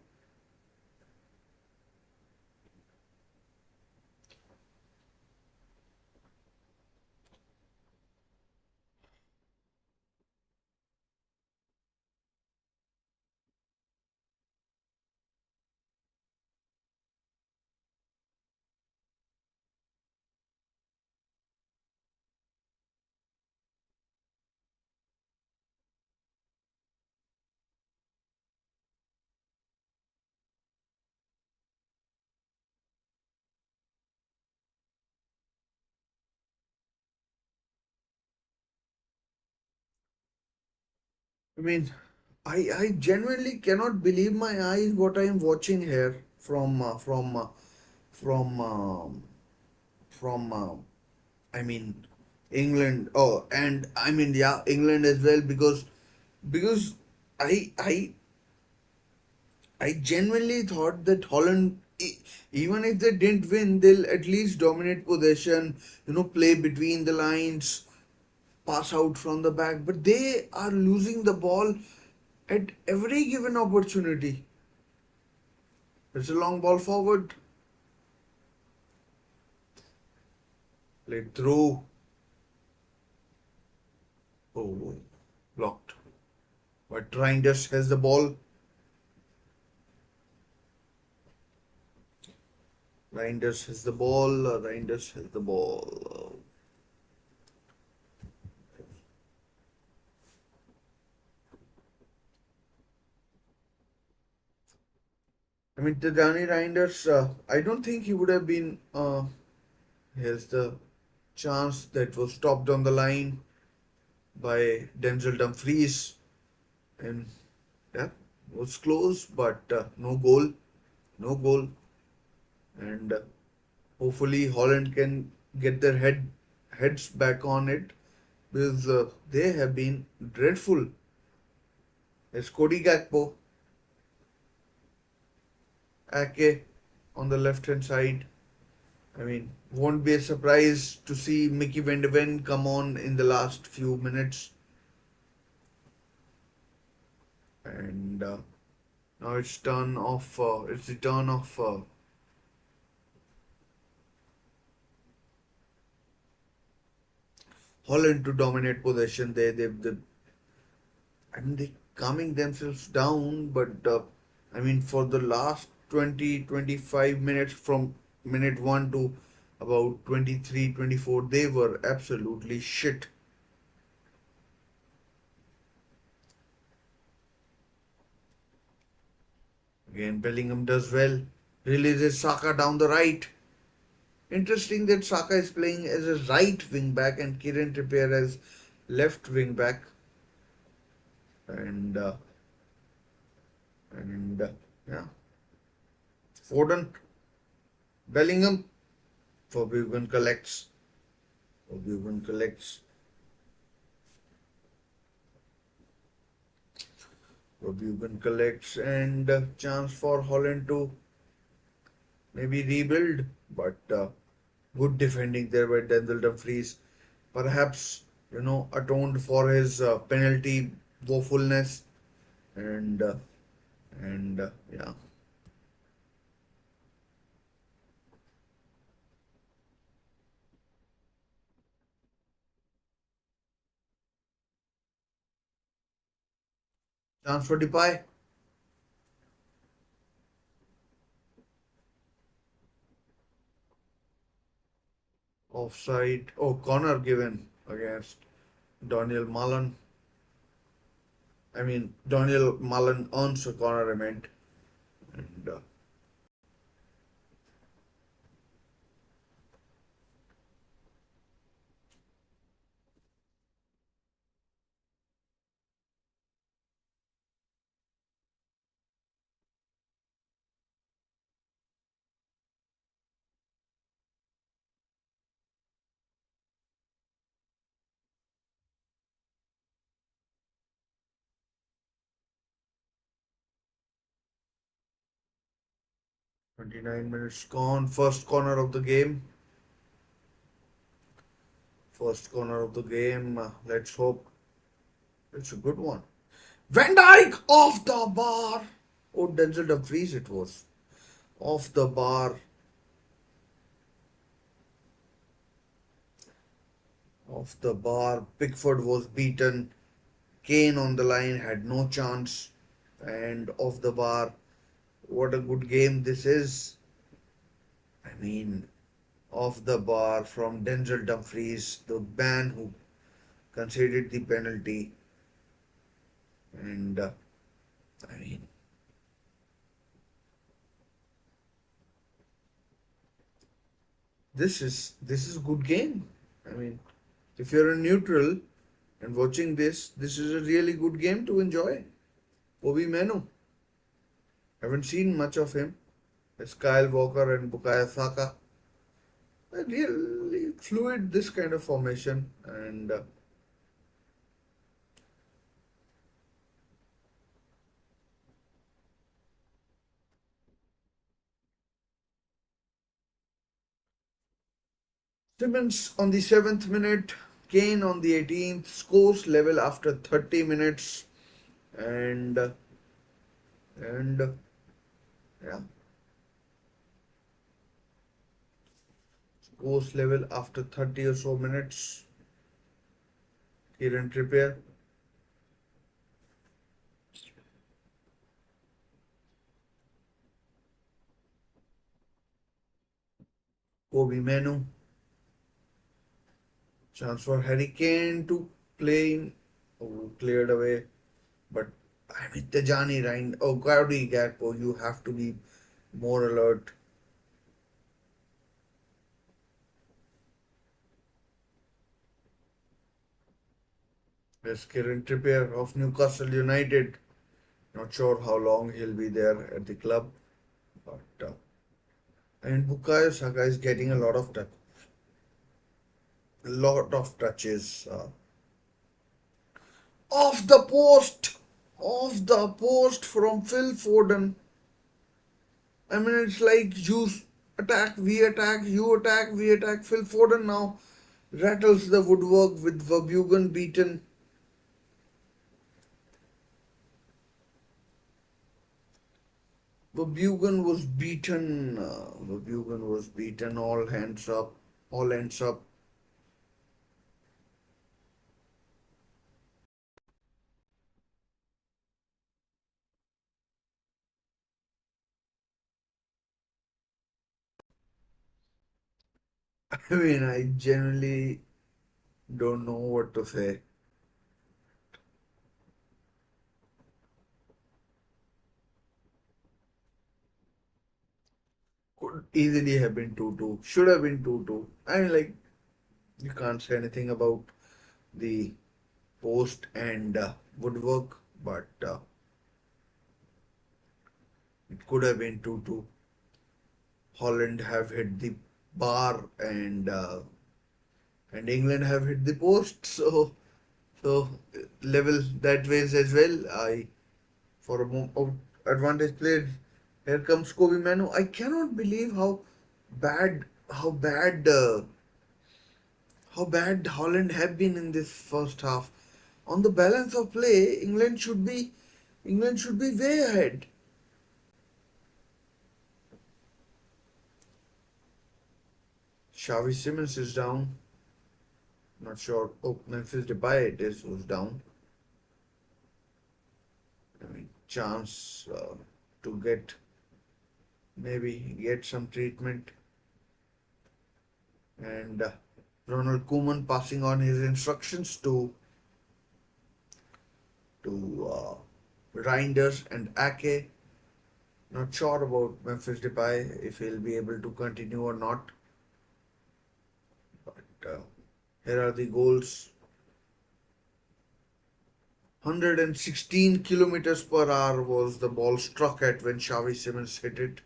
[SPEAKER 1] I mean, I genuinely cannot believe my eyes what I am watching here from from I mean England. Oh, and I mean yeah, England as well because I I genuinely thought that Holland, even if they didn't win, they'll at least dominate possession, play between the lines, pass out from the back. But they are losing the ball at every given opportunity. It's a long ball forward, played through. Oh, blocked. But Reinders has the ball. Reinders has the ball. Reinders has the ball. I mean, the Danny Reinders, I don't think he would have been. Here's the chance that was stopped on the line by Denzel Dumfries, and yeah, was close, but no goal, no goal, and hopefully Holland can get their heads back on it because they have been dreadful. There's Cody Gakpo, Ake on the left hand side. I mean, won't be a surprise to see Mickey Van de Ven come on in the last few minutes. And now it's turn of it's the turn of Holland to dominate possession. They I mean they calming themselves down, but I mean for the last 20-25 minutes from minute 1 to about 23-24 they were absolutely shit. Again Bellingham does well. Releases Saka down the right. Interesting that Saka is playing as a right wing back and Kieran Trippier as left wing back. And And yeah, Foden, Bellingham, Verbuchen collects. Verbuchen collects. Verbuchen collects, and chance for Holland to maybe rebuild, but good defending there by Denzel Dumfries. Perhaps atoned for his penalty woefulness, and yeah, chance for Depay, offside. Oh, corner given against Daniel Mullen. I mean, Daniel Mullen earns a corner, I meant. And 29 minutes gone. First corner of the game. First corner of the game. Let's hope it's a good one. Van Dyke off the bar. Oh, Denzel Dumfries it was. Off the bar. Off the bar. Pickford was beaten. Kane on the line had no chance. And off the bar. What a good game this is. I mean, off the bar from Denzel Dumfries, the man who conceded the penalty. And I mean, this is a good game. I mean, if you're a neutral and watching this is a really good game to enjoy. Obi Menu, haven't seen much of him. It's Kyle Walker and Bukayo Saka. Really fluid this kind of formation, and Simmons on the 7th minute, Kane on the 18th, scores level after 30 minutes, and and yeah, scores level after 30 or so minutes. Kieran Trippier, Kobe Menu, chance for Harry Kane to play in, oh, cleared away, but I mean Tejani Ryan, oh Gaudi Gakpo, you have to be more alert. There's Kieran Trippier of Newcastle United. Not sure how long he'll be there at the club, but and Bukayo Saka is getting a lot of touches. Off the post, off the post from Phil Foden. I mean, it's like you attack, we attack, you attack, we attack. Phil Foden now rattles the woodwork with Verbugen beaten. Verbugen was beaten. Verbugen was beaten. All hands up. All hands up. I mean, I genuinely don't know what to say. Could easily have been 2-2. Should have been 2-2. I mean, like, you can't say anything about the post and woodwork, but It could have been 2-2. Holland have hit the bar and England have hit the post. So level that ways as well. I for a advantage played. Here comes Kobe Manu. I cannot believe bad how bad how bad Holland have been in this first half. On the balance of play, England should be way ahead. Xavi Simons is down. Not sure. Oh, Memphis Depay it is who's down. I mean, chance to get some treatment. And Ronald Koeman passing on his instructions to Reinders and Ake. Not sure about Memphis Depay if he'll be able to continue or not. But here are the goals. 116 kilometers per hour was the ball struck at when Xavi Simons hit it.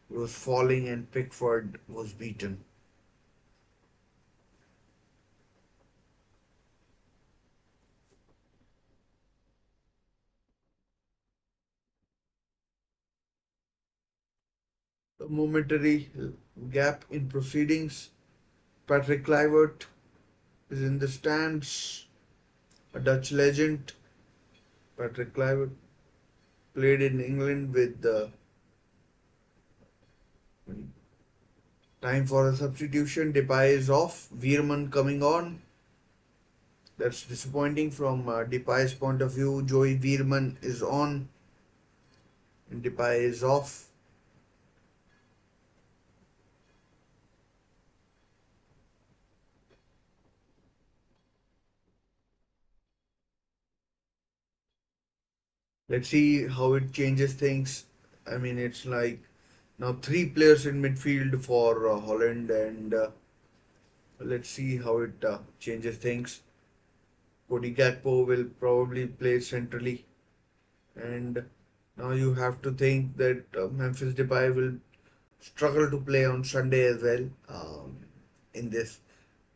[SPEAKER 1] He was falling and Pickford was beaten. A momentary gap in proceedings. Patrick Kluivert is in the stands. A Dutch legend. Patrick Kluivert played in England with the time for a substitution. Depay is off. Veerman coming on. That's disappointing from Depay's point of view. Joey Veerman is on and Depay is off. Let's see how it changes things. I mean, it's like now three players in midfield for Holland, and let's see how it changes things. Cody Gakpo will probably play centrally, and now you have to think that Memphis Depay will struggle to play on Sunday as well in this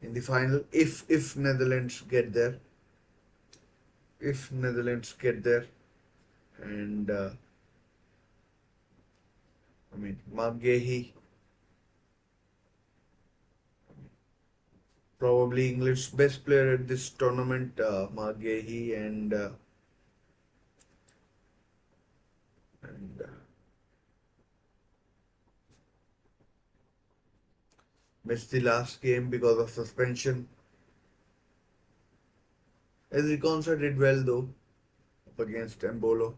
[SPEAKER 1] in the final if Netherlands get there. If Netherlands get there, and I mean Mark Gahey, probably English best player at this tournament, Mark Gahey, and missed the last game because of suspension. Ezri Konsa did well though up against Embolo.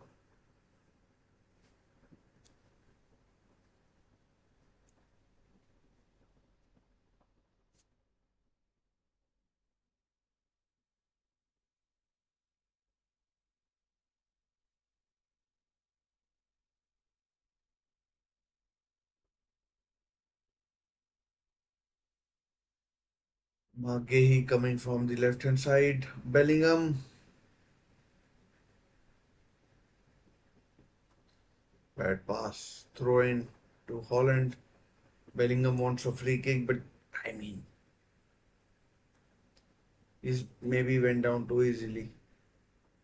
[SPEAKER 1] Mark Gahey coming from the left hand side. Bellingham, bad pass, throw in to Holland. Bellingham wants a free kick, but I mean, he's maybe went down too easily.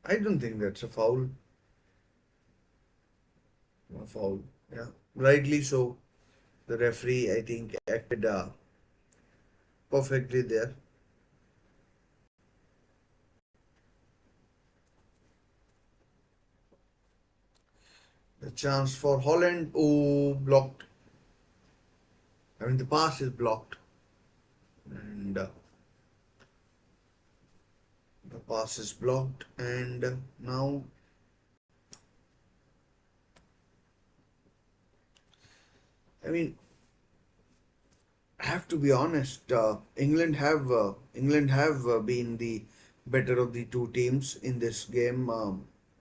[SPEAKER 1] I don't think that's a foul. A foul, yeah, rightly so. The referee, I think, acted perfectly there. The chance for Holland. Oh, blocked. I mean, the pass is blocked, and the pass is blocked, and now I mean, I have to be honest. England have been the better of the two teams in this game.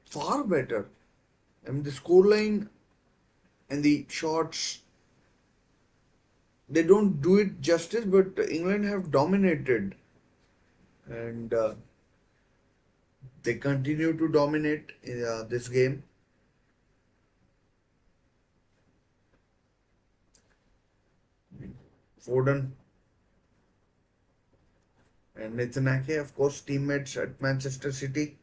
[SPEAKER 1] Far better. I mean, the scoreline and the shots, they don't do it justice, but England have dominated. And They continue to dominate this game. Foden and Nathan Ake, of course, teammates at Manchester City.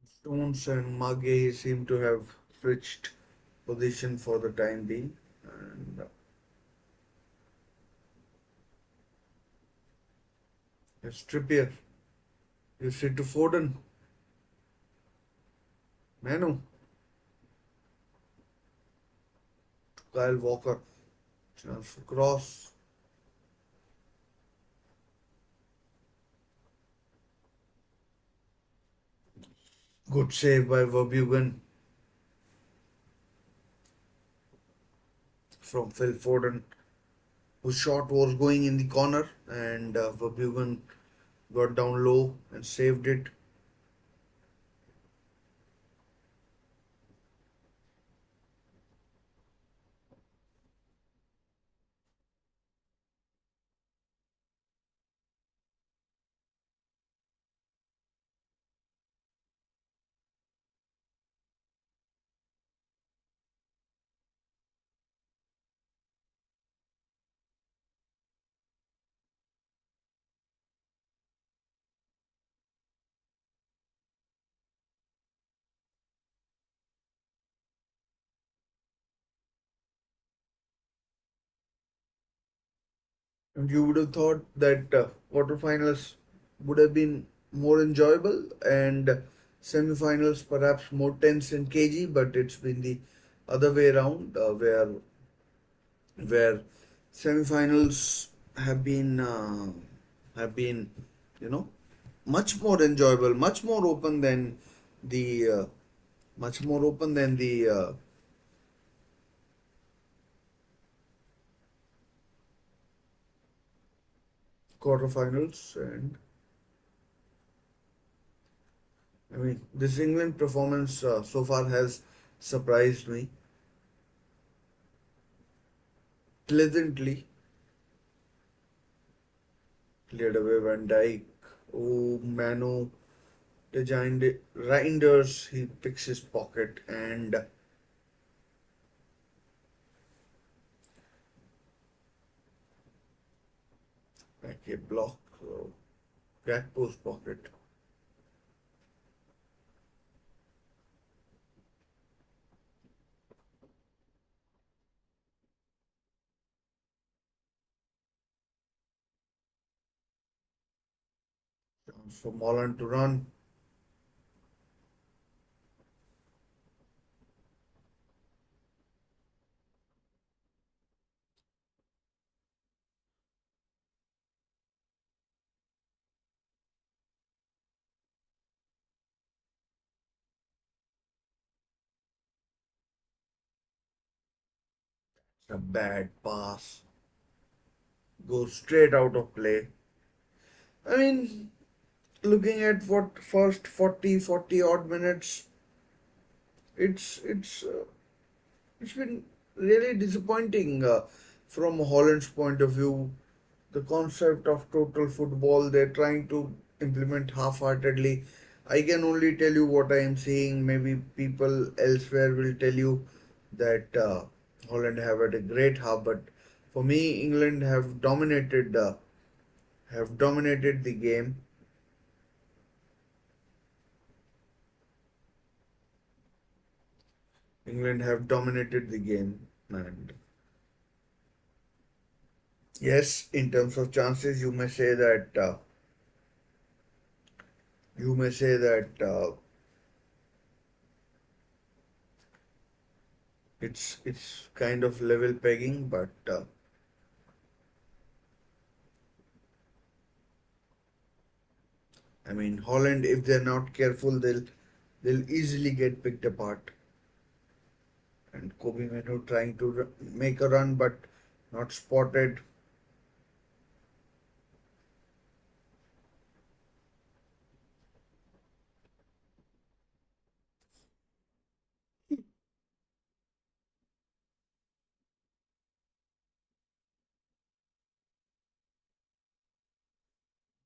[SPEAKER 1] Stones and Mage seem to have switched position for the time being. And it's Trippier. You see to Foden. Manu. Kyle Walker. Chance for cross. Good save by Verbugen from Phil Foden, whose shot was going in the corner, and Verbugen got down low and saved it. And you would have thought that quarterfinals would have been more enjoyable and semifinals perhaps more tense and cagey, but it's been the other way around, where semifinals have been you know much more enjoyable, the much more open than the quarterfinals. And I mean, this England performance so far has surprised me pleasantly. Cleared away Van Dijk. Oh, Manu, the giant Reinders, he picks his pocket and like a block. Gakpo's pocket. Chance for Molland to run. It's a bad pass. Goes straight out of play. I mean, looking at what first 40 odd minutes, it's it's been really disappointing from Holland's point of view. The concept of total football they're trying to implement half-heartedly. I can only tell you what I am seeing. Maybe people elsewhere will tell you that Holland have had a great half, but for me, England have dominated the game. England have dominated the game, and yes, in terms of chances, you may say that it's kind of level pegging, but I mean, Holland, if they're not careful, they'll easily get picked apart. And Kobe Manu trying to make a run, but not spotted.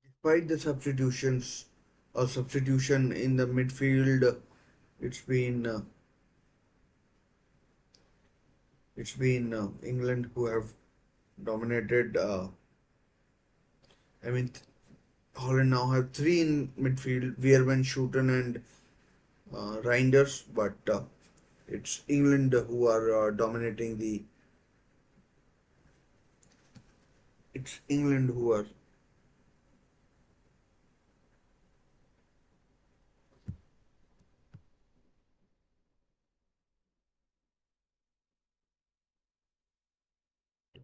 [SPEAKER 1] Despite the substitutions or substitution in the midfield, it's been uh, it's been England who have dominated. I mean, Holland now have three in midfield: Weerman, Schouten, and Reinders, but it's England who are dominating the. It's England who are.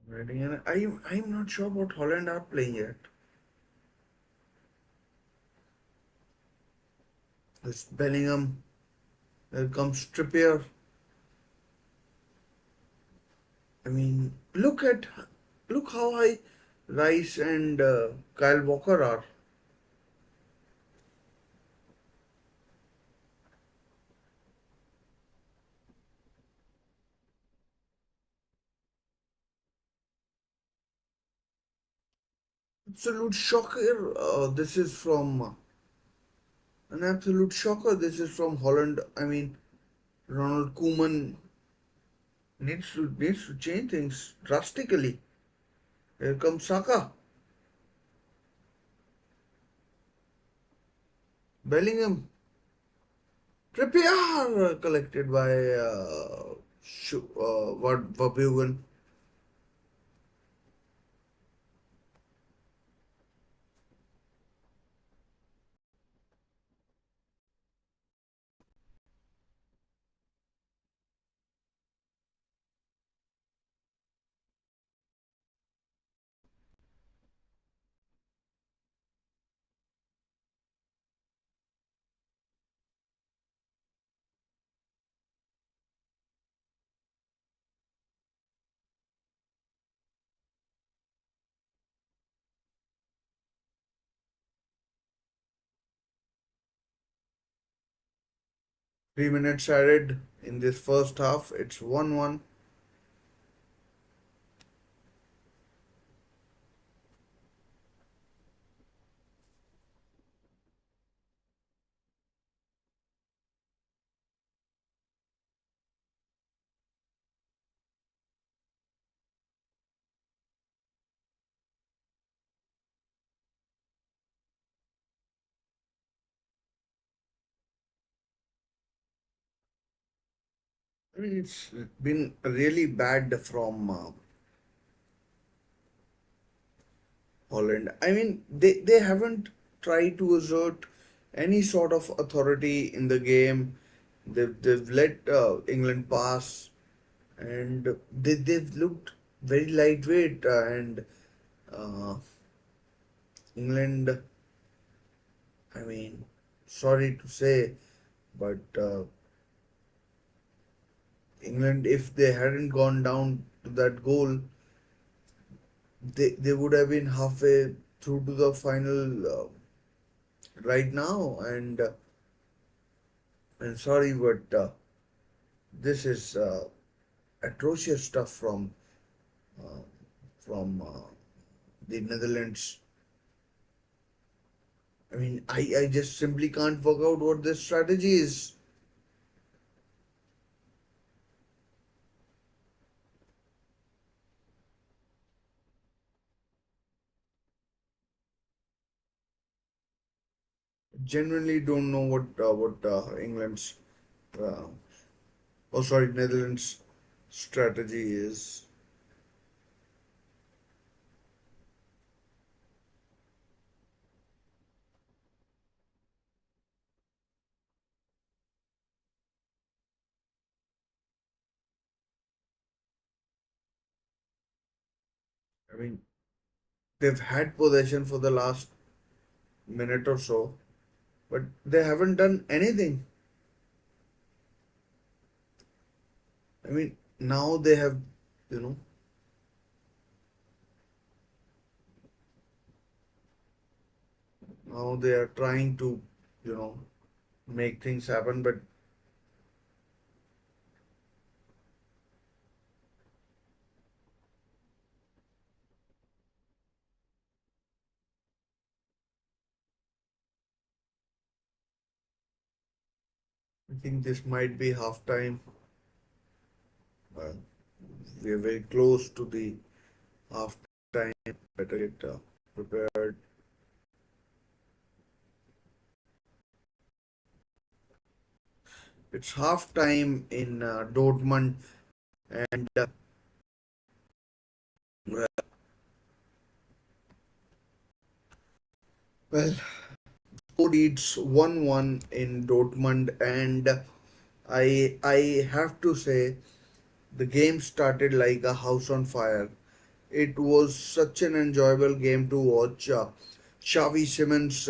[SPEAKER 1] 'Dominating, and I'm not sure what Holland are playing yet. There's Bellingham. There comes Trippier. I mean, look how high Rice and Kyle Walker are. Absolute shocker. This is from an absolute shocker. This is from Holland. I mean, Ronald Koeman needs to change things drastically. Here comes Saka, Bellingham, Trippier collected by what Verbugen. 3 minutes added in this first half. It's 1-1. I mean, it's been really bad from Holland. I mean, they haven't tried to assert any sort of authority in the game. They've let England pass, and they've looked very lightweight. And uh, England, I mean, sorry to say, but England, if they hadn't gone down to that goal, they would have been halfway through to the final right now. And sorry, but this is atrocious stuff uh, from the Netherlands. I mean, I just simply can't work out what this strategy is. Genuinely don't know what England's uh, oh sorry Netherlands strategy is. I mean, they've had possession for the last minute or so. but they haven't done anything. I mean, now they have, you know, now they are trying to, you know, make things happen, but I think this might be half time. Uh, we are very close to the half time. Better get prepared. It's half time in Dortmund, and well, scored it's 1-1 in Dortmund, and I have to say the game started like a house on fire. It was such an enjoyable game to watch. Xavi Simons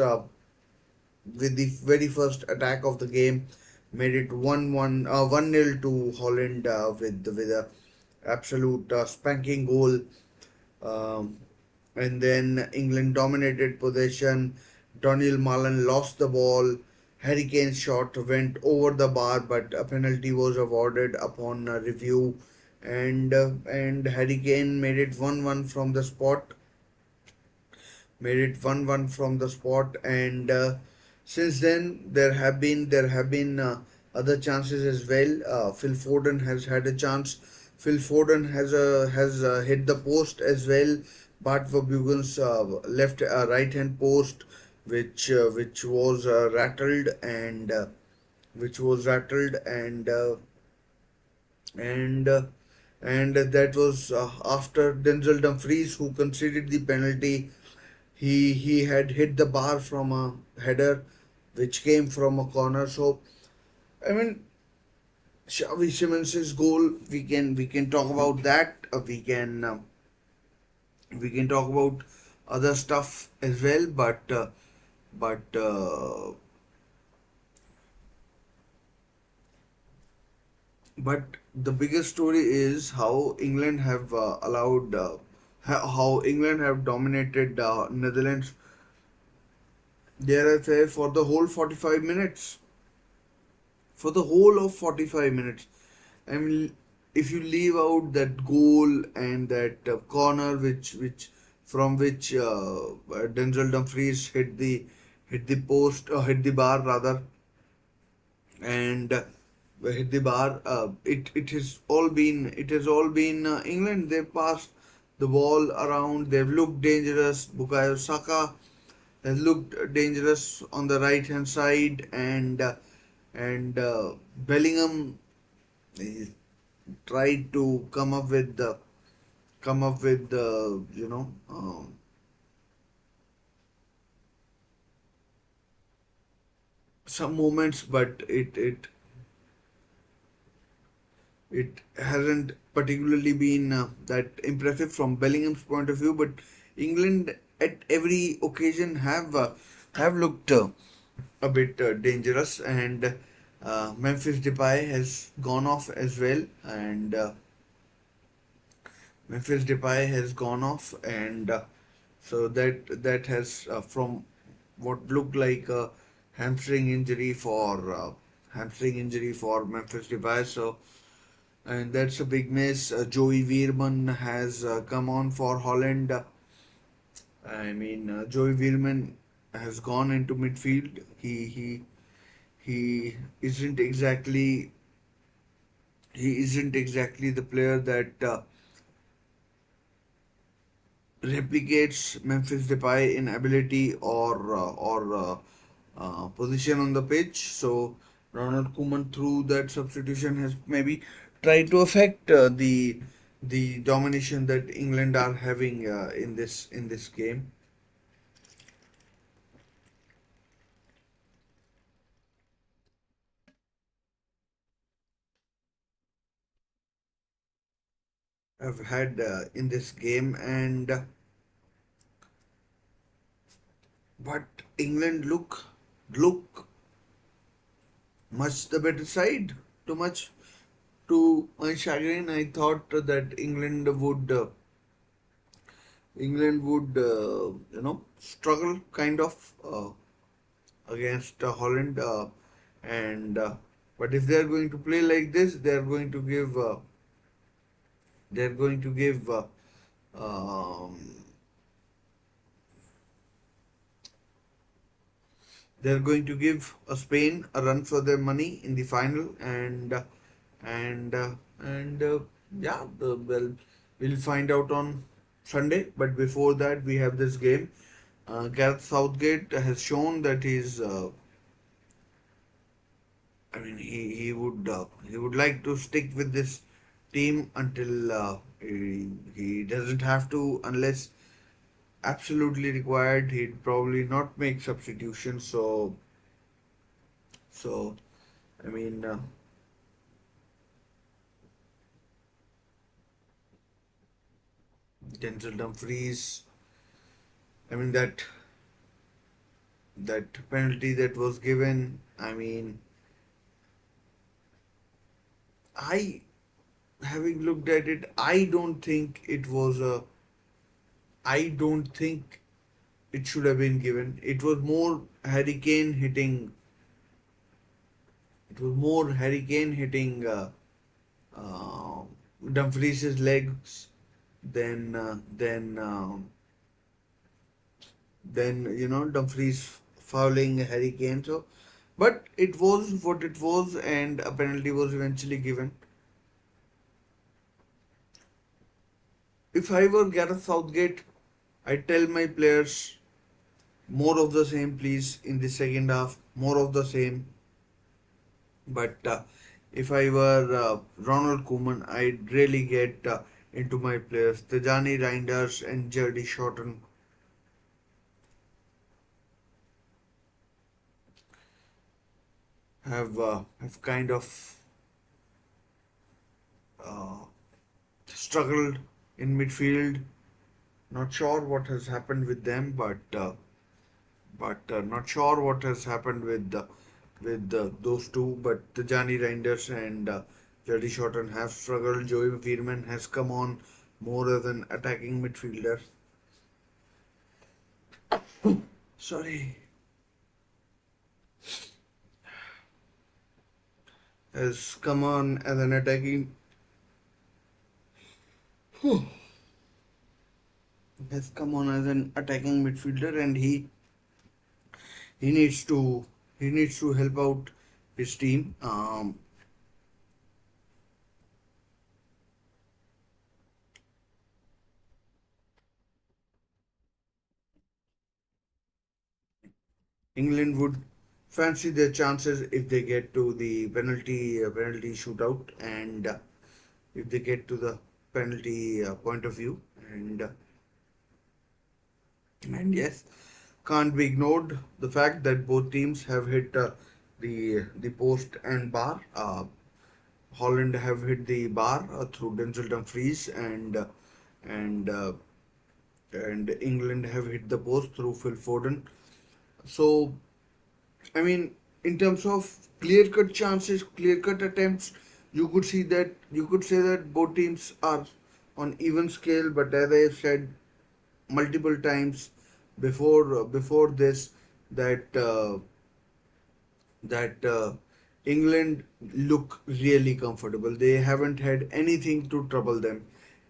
[SPEAKER 1] with the very first attack of the game made it 1-0 to Holland with a absolute spanking goal. Um, and then England dominated possession. Daniel Malen lost the ball. Harry Kane's shot went over the bar, but a penalty was awarded upon review. And Harry Kane made it 1-1 from the spot, and since then there have been other chances as well. Phil Foden has had a chance. Phil Foden has hit the post as well. Bart Verbruggen's left right hand post, which was rattled and which was rattled and and that was after Denzel Dumfries, who conceded the penalty. He had hit the bar from a header which came from a corner. So I mean, Xavi Simons' goal, we can talk about that. We can talk about other stuff as well, but but the biggest story is how England have allowed how England have dominated Netherlands, dare I say, for the whole 45 minutes. For the whole of 45 minutes. I mean, if you leave out that goal and that corner, which from which Denzel Dumfries hit the post, hit the bar rather, and hit the bar. It has all been England. They've passed the ball around. They've looked dangerous. Bukayo Saka has looked dangerous on the right hand side, and Bellingham he tried to come up with some moments, but it hasn't particularly been that impressive from Bellingham's point of view. But England at every occasion have looked a bit dangerous, and Memphis Depay has gone off as well, and Memphis Depay has gone off, and so that has from what looked like a hamstring injury for Memphis Depay. So and that's a big miss. Joey Veerman has come on for Holland. I mean, Joey Veerman has gone into midfield. He isn't exactly the player that replicates Memphis Depay in ability or position on the pitch. So Ronald Koeman, through that substitution, has maybe tried to affect the domination that England are having in this game. Have had in this game, and but England look look much the better side. Too much to my chagrin, I thought that England would struggle kind of against Holland, and but if they are going to play like this, they are going to give um, they're going to give Spain a run for their money in the final, and yeah, well, we'll find out on Sunday. But before that, we have this game. Gareth Southgate has shown that I mean, he would like to stick with this team until he doesn't have to, unless absolutely required. He'd probably not make substitutions. So I mean, Denzel Dumfries. I mean that penalty that was given. I mean, I having looked at it, I don't think it should have been given. It was more Harry Kane hitting. It was more Harry Kane hitting uh, Dumfries' legs than Dumfries fouling Harry Kane. So, but it was what it was, and a penalty was eventually given. If I were Gareth Southgate, I'd tell my players more of the same, please, in the second half, more of the same. But if I were Ronald Koeman, I'd really get into my players. Tijani Reinders and Jody Shorten have kind of uh, struggled in midfield. Not sure what has happened with them, but not sure what has happened with those two. But Tijani Reinders and Jody Shorten have struggled. Joey Veerman has come on more as an attacking midfielder. Sorry, has come on as an attacking has come on as an attacking midfielder, and he needs to he needs to help out his team. England would fancy their chances if they get to the penalty shootout, and if they get to the penalty point of view, and yes, can't be ignored the fact that both teams have hit the post and bar. Holland have hit the bar through Denzel Dumfries, and uh, and England have hit the post through Phil Foden. So I mean, in terms of clear-cut chances, clear-cut attempts, you could say that both teams are on even scale. But as I said multiple times before this, that England look really comfortable. They haven't had anything to trouble them.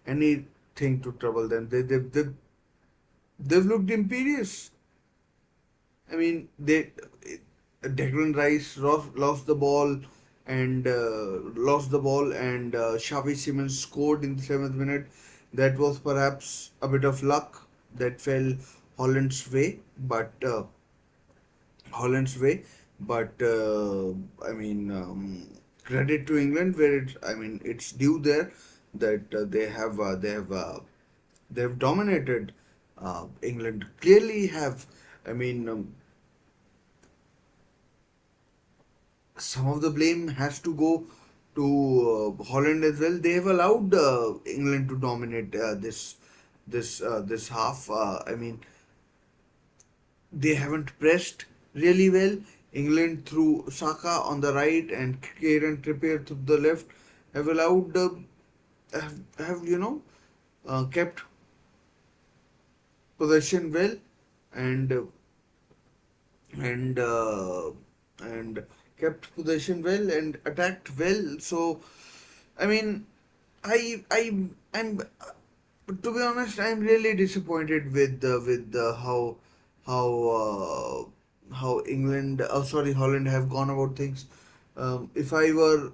[SPEAKER 1] They've looked imperious. I mean, they Declan Rice lost the ball, and Xavi Simons scored in the 7th minute. That was perhaps a bit of luck that fell Holland's way, but Holland's way. But I mean, credit to England, where it's due there that they have dominated England. Clearly have. I mean, some of the blame has to go to Holland as well. They have allowed England to dominate this half. I mean, they haven't pressed. really well. England through Saka on the right and Kieran Trippier to the left have allowed have kept possession well and and uh, and kept possession well and attacked well. So I mean, I'm but to be honest, I'm really disappointed with how England, oh sorry, Holland have gone about things. If I were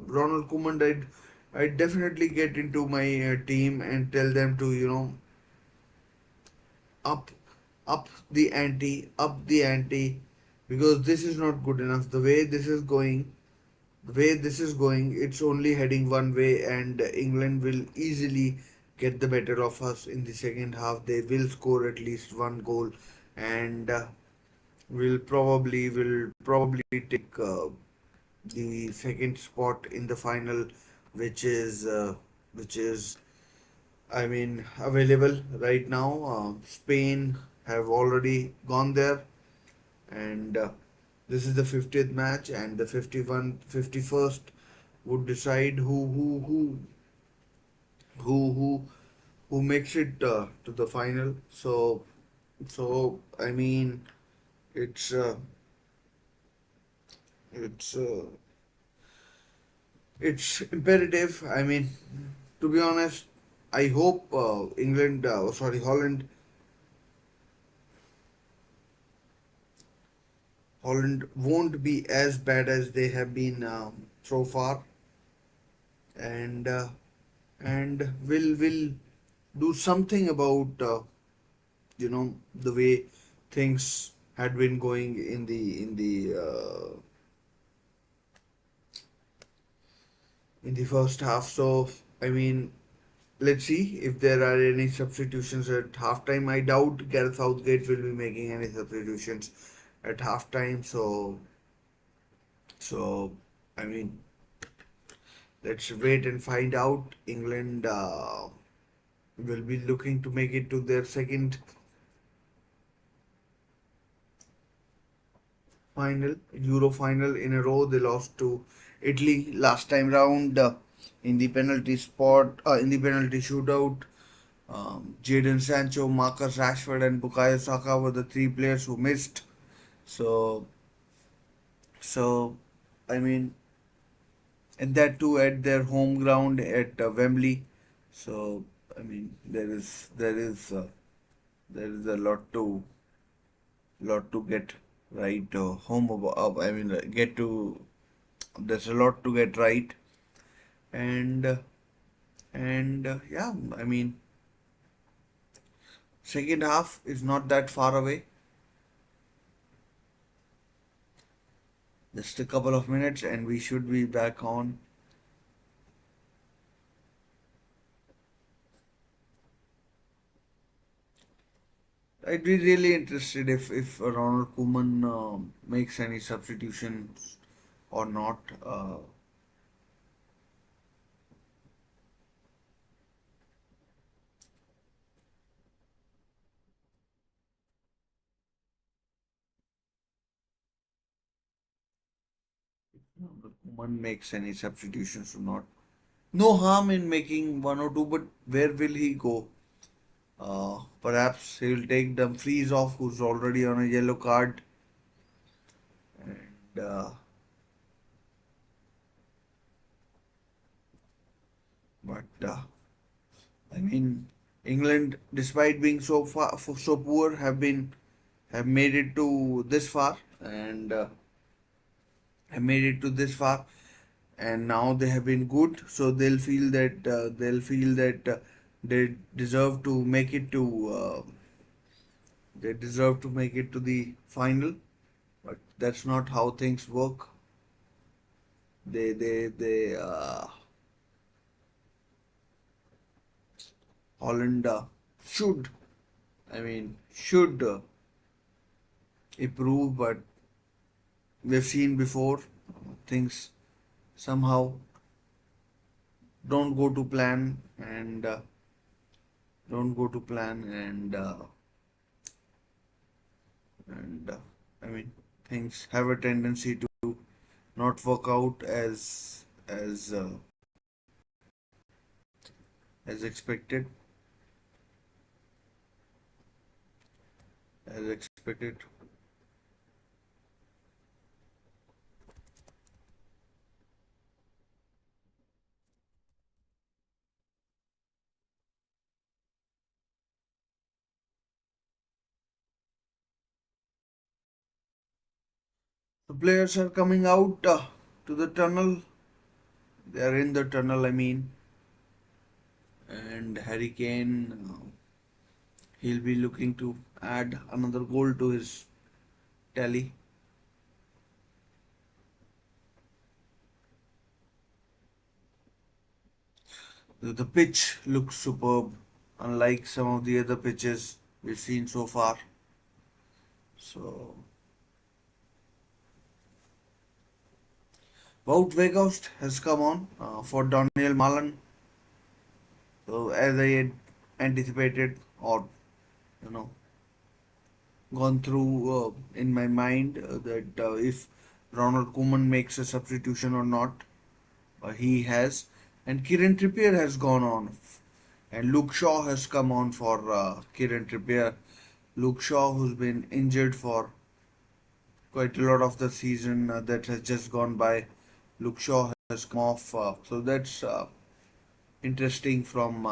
[SPEAKER 1] Ronald Koeman, I'd definitely get into my team and tell them to up up the ante, because this is not good enough. The way this is going, it's only heading one way, and England will easily get the better of us in the second half. They will score at least one goal, and will probably take the second spot in the final, which is which is I mean available right now. Spain have already gone there, and this is the 50th match, and the 51st would decide who who makes it to the final. So I mean it's uh, it's uh, it's imperative. I mean, to be honest, I hope Holland won't be as bad as they have been so far, and will do something about the way things had been going in the first half. So I mean, let's see if there are any substitutions at halftime. I doubt Gareth Southgate will be making any substitutions at halftime. So I mean, let's wait and find out. England will be looking to make it to their second final, Euro final in a row. They lost to Italy last time round in the penalty shootout. Jadon Sancho, Marcus Rashford, and Bukayo Saka were the three players who missed. So, so I mean, and that too at their home ground at Wembley. So, I mean, there is a lot to get right home about. I mean, get to there's a lot to get right, and yeah, I mean, second half is not that far away. Just a couple of minutes, and we should be back on. I'd be really interested if Ronald Koeman makes any substitutions or not. Ronald Koeman makes any substitutions or not. No harm in making one or two, but where will he go? Perhaps he'll take Dumfries off, who's already on a yellow card, and but I mean, England, despite being so poor, have made it to this far, and have made it to this far, and now they have been good, so they'll feel that they deserve to make it to they deserve to make it to the final, but that's not how things work. They Holland should, should improve, but we've seen before things somehow don't go to plan, and don't go to plan, and and I mean things have a tendency to not work out as expected, as expected. The players are coming out to the tunnel. They are in the tunnel, I mean, and Harry Kane, he'll be looking to add another goal to his tally. The pitch looks superb, unlike some of the other pitches we've seen so far. So, Wout Weghorst has come on for Daniel Malan. So, as I had anticipated or you know gone through in my mind that if Ronald Koeman makes a substitution or not, he has, and Kieran Trippier has gone on, and Luke Shaw has come on for Kieran Trippier. Luke Shaw, who's been injured for quite a lot of the season that has just gone by. Luke Shaw has come off, so that's interesting from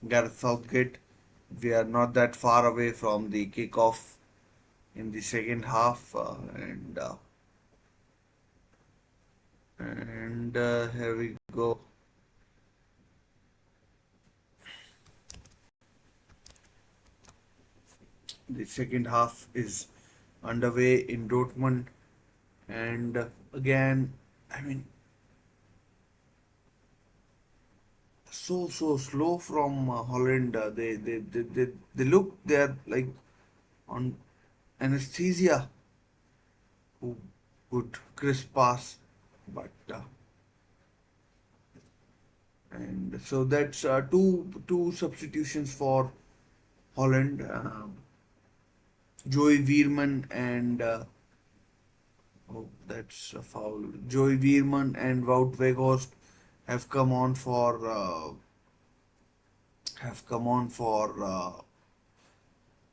[SPEAKER 1] Gareth Southgate. We are not that far away from the kickoff in the second half, and here we go. The second half is underway in Dortmund, and again, I mean, so slow from Holland. They look they're like on anesthesia who good crisp pass, but and so that's two substitutions for Holland. Joey Veerman and oh, that's a foul. Joey Veerman and Wout Weghorst have come on for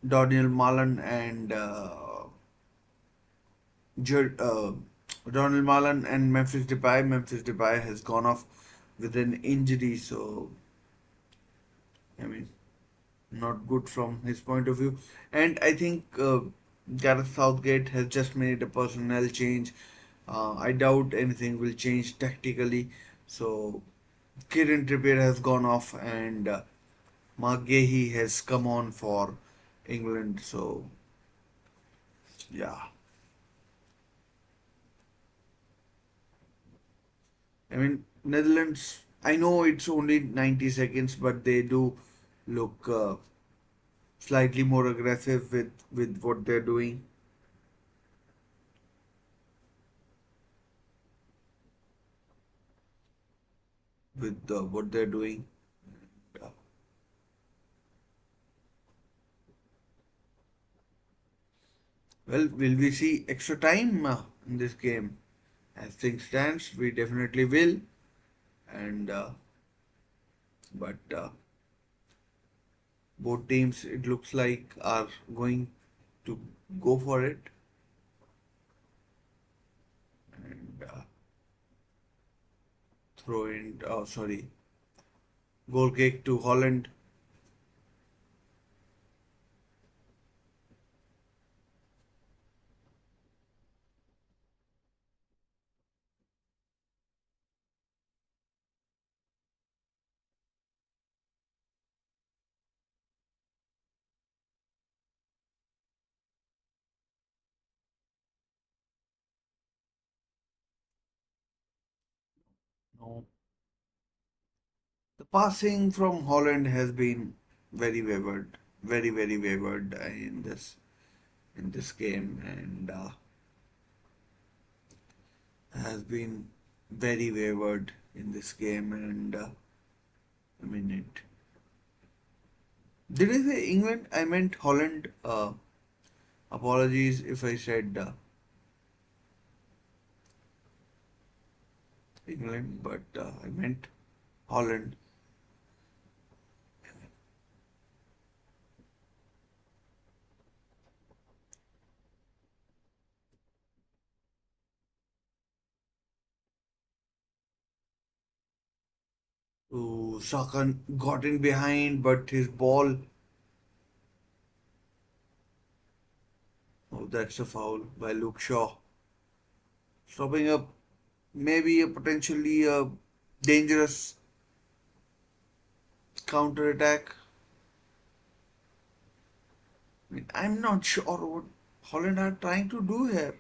[SPEAKER 1] Daniel Malan and Donald Malan and Memphis Depay. Memphis Depay has gone off with an injury, so I mean, not good from his point of view. And I think Gareth Southgate has just made a personnel change. I doubt anything will change tactically. So Kieran Trippier has gone off, and Mark Gahey has come on for England. So yeah, I mean, Netherlands, I know it's only 90 seconds, but they do look slightly more aggressive with what they're doing, with what they're doing. Uh, well, will we see extra time in this game? As things stands, we definitely will. And but both teams, it looks like, are going to go for it. And throw in, oh sorry, goal kick to Holland. No, the passing from Holland has been very wavered, very wavered in this game, and has been very wavered in this game, and I mean it. Did I say England? I meant Holland. Apologies if I said England, but I meant Holland. Ooh, Saka got in behind, but his ball. Oh, that's a foul by Luke Shaw. Stopping up maybe a potentially dangerous counter attack. I mean, I'm not sure what Holland are trying to do here.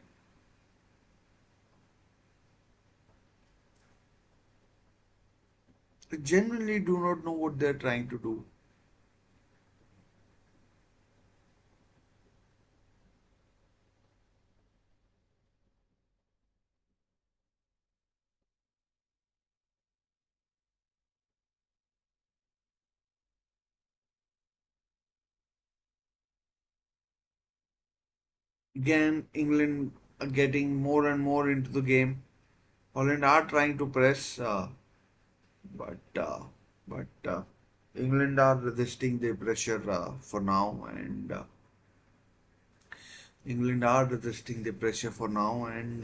[SPEAKER 1] I genuinely do not know what they're trying to do. Again, England are getting more and more into the game. Holland are trying to press, but England are resisting the pressure for now, and England are resisting the pressure for now, and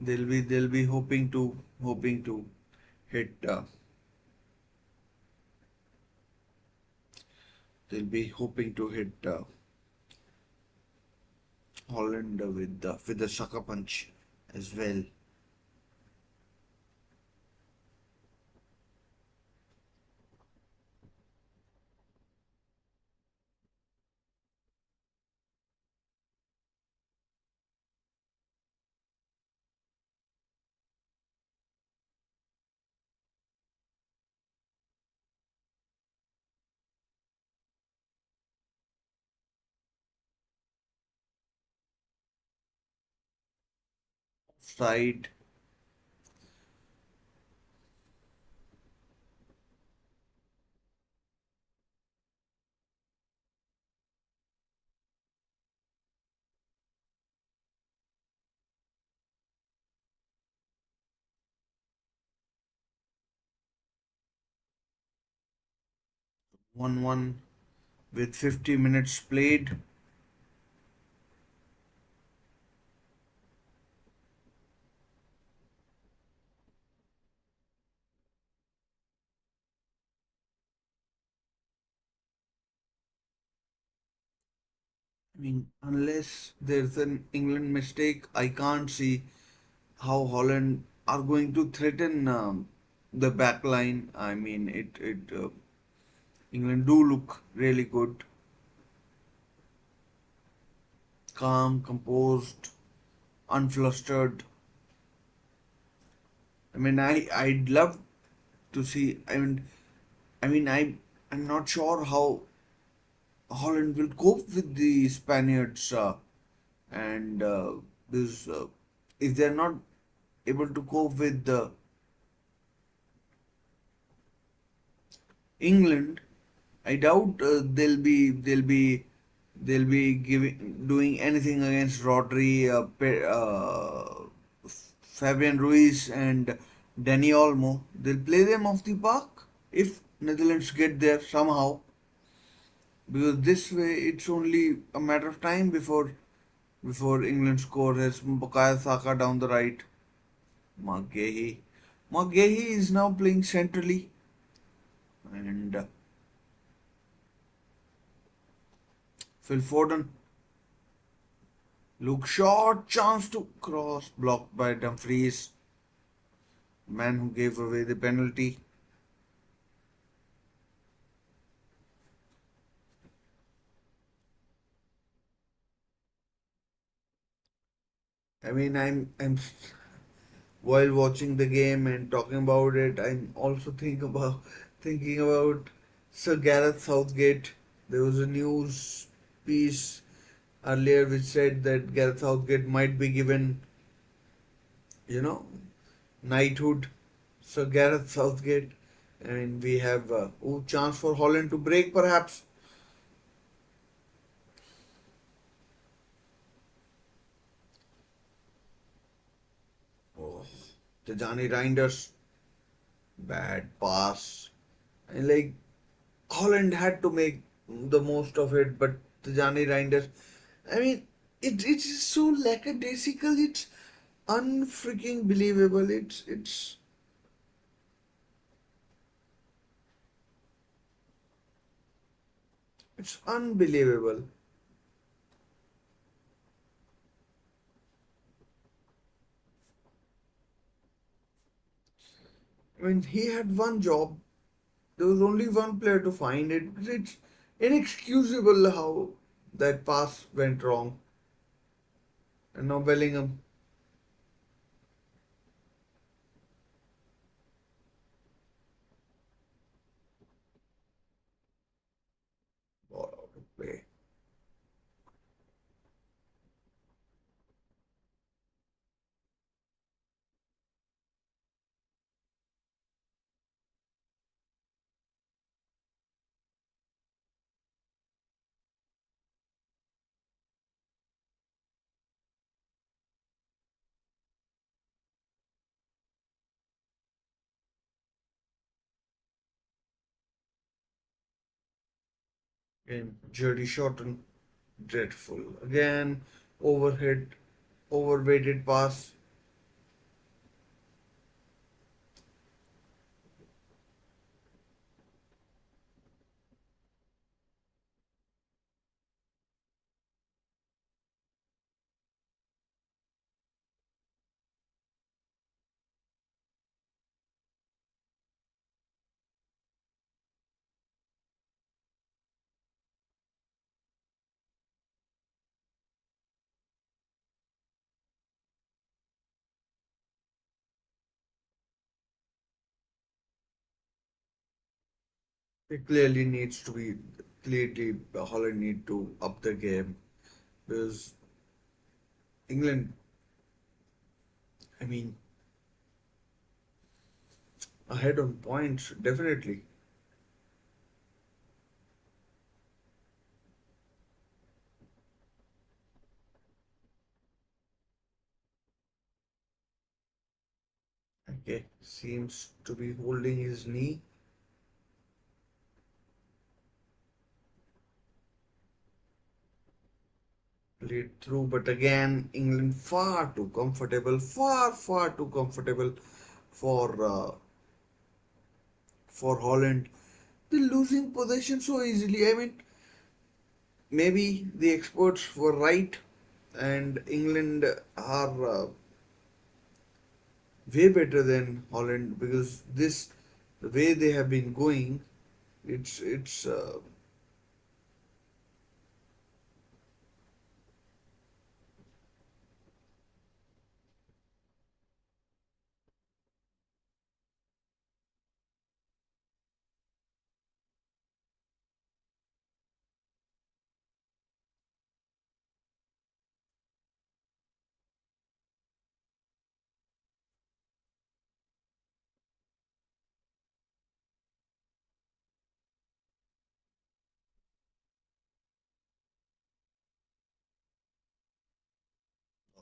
[SPEAKER 1] they'll be hoping to hit they'll be hoping to hit Holland with the sucker punch as well. Side 1-1 with 50 minutes played. I mean, unless there's an England mistake, I can't see how Holland are going to threaten the back line. I mean, it England do look really good, calm, composed, unflustered. I mean, I'd love to see. I'm not sure how Holland will cope with the Spaniards, and this if they're not able to cope with England, I doubt they'll be giving doing anything against Rodri, Fabian Ruiz, and Dani Olmo. They'll play them off the park if Netherlands get there somehow, because this way it's only a matter of time before England scores. Bukayo Saka down the right. McGahey. McGahey is now playing centrally, and Phil Foden. Luke short chance to cross, blocked by Dumfries, man who gave away the penalty. I mean, I'm while watching the game and talking about it, I'm also thinking about Sir Gareth Southgate. There was a news piece earlier which said that Gareth Southgate might be given, you know, knighthood. Sir Gareth Southgate. I mean, we have chance for Holland to break perhaps. Oh, Tijani Reinders, bad pass. And like Holland had to make the most of it, but Tijani Reinders, I mean, it's so lackadaisical. It's unfreaking believable. It's unbelievable. I mean, he had one job. There was only one player to find it. It's inexcusable how that pass went wrong. And now Bellingham, ball out of play. And Jody Shorten, dreadful. Again, overhit, overweighted pass. It clearly needs to be clearly Holland need to up the game because England, I mean, ahead on points definitely. Okay, seems to be holding his knee. Played through, but again, England far too comfortable, far too comfortable for for Holland. They're losing possession so easily. I mean, maybe the experts were right, and England are way better than Holland because this the way they have been going, it's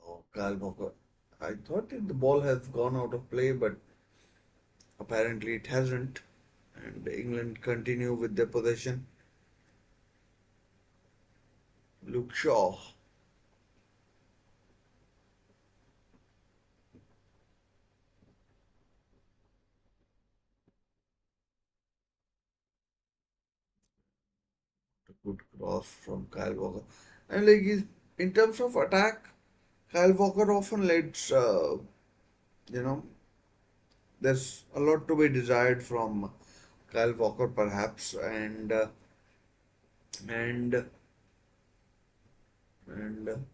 [SPEAKER 1] oh, Kyle Walker. I thought that the ball has gone out of play, but apparently it hasn't. And England continue with their possession. Luke Shaw, a good cross from Kyle Walker. And like in terms of attack, Kyle Walker often lets you know there's a lot to be desired from Kyle Walker perhaps, and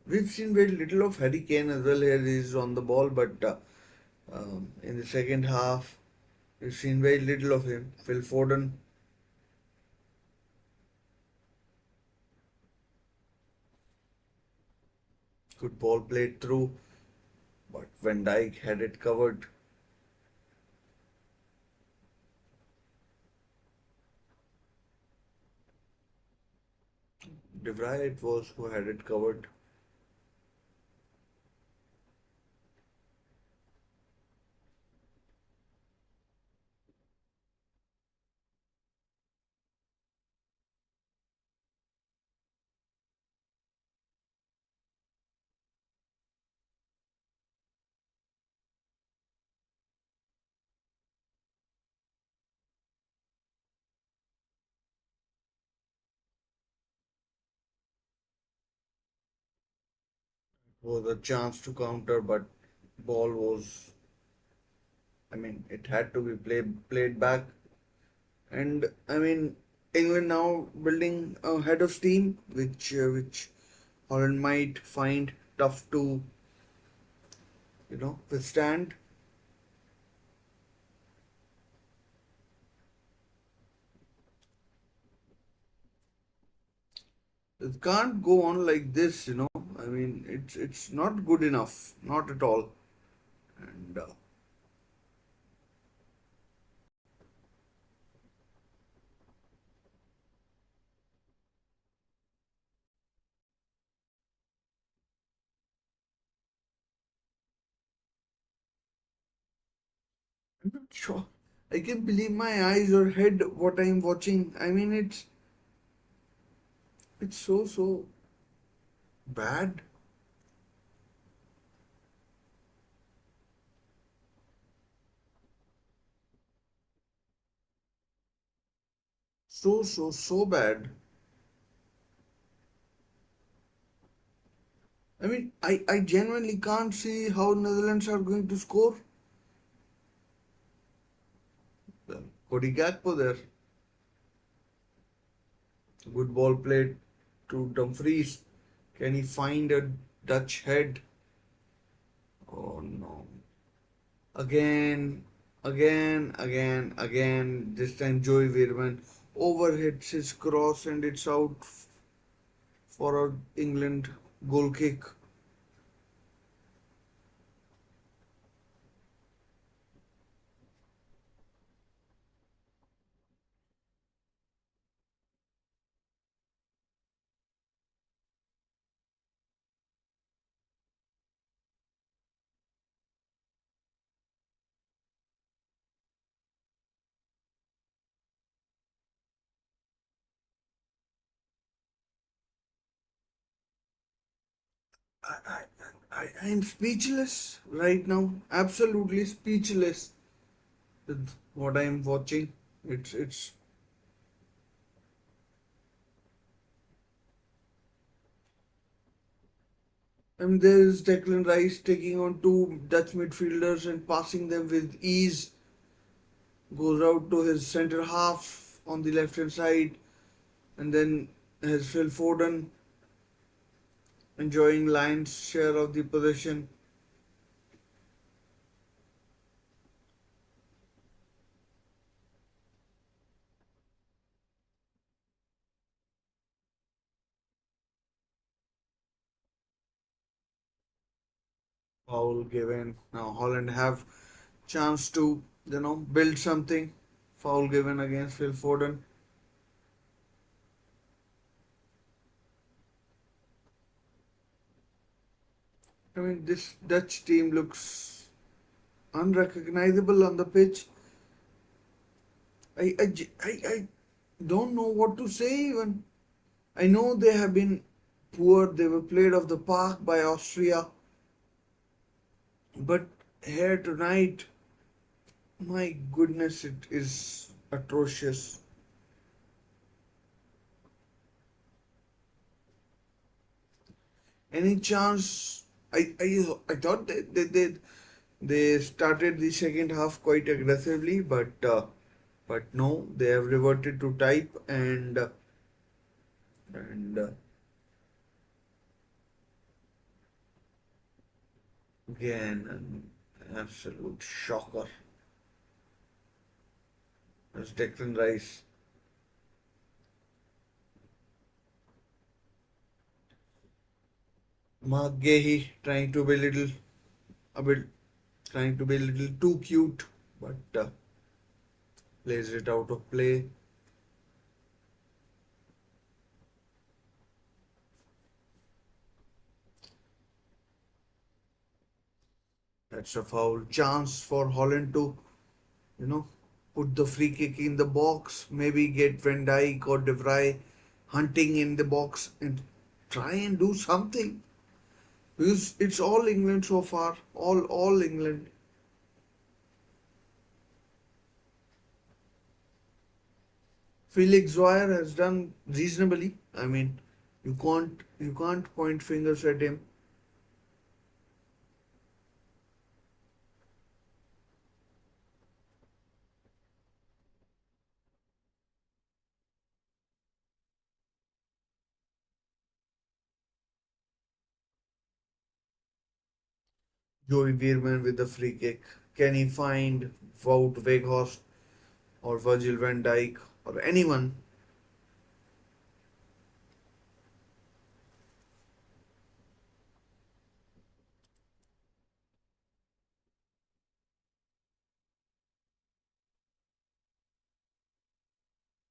[SPEAKER 1] we've seen very little of Harry Kane as well. Here he's on the ball, but in the second half, we've seen very little of him. Phil Foden, good ball played through, but Van Dijk had it covered. De Vrij it was who had it covered. Was a chance to counter, but ball was. I mean, it had to be played back, and I mean, England now building a head of steam, which Holland might find tough to withstand. It can't go on like this. I mean, it's not good enough, not at all. And I'm not sure. I can believe my eyes or head what I'm watching. I mean, it's so bad, so bad. I mean, I genuinely can't see how Netherlands are going to score. Cody Gakpo there, good ball played to Dumfries. Can he find a Dutch head? Oh no! Again, again. This time Joey Veerman overhits his cross and it's out for a England goal kick. I, I, I'm speechless right now. Absolutely speechless with what I'm watching. It's. I mean, there's Declan Rice taking on two Dutch midfielders and passing them with ease. Goes out to his centre half on the left hand side, and then has Phil Foden enjoying Lions' share of the possession. Foul given. Now Holland have chance to build something. Foul given against Phil Foden. I mean, this Dutch team looks unrecognizable on the pitch. I don't know what to say even. I know they have been poor. They were played off the park by Austria, but here tonight, my goodness, it is atrocious. Any chance? I thought they started the second half quite aggressively, but no, they have reverted to type and again an absolute shocker. As Declan Rice, Mark Gahey trying to be a bit, trying to be a little too cute, but plays it out of play. That's a foul. Chance for Holland to, you know, put the free kick in the box. Maybe get Van Dijk or De Vrij hunting in the box and try and do something. Because it's all England so far. All England. Felix Zoyer has done reasonably. I mean, you can't point fingers at him. Joey Veerman with the free kick. Can he find Wout Weghorst or Virgil van Dijk or anyone?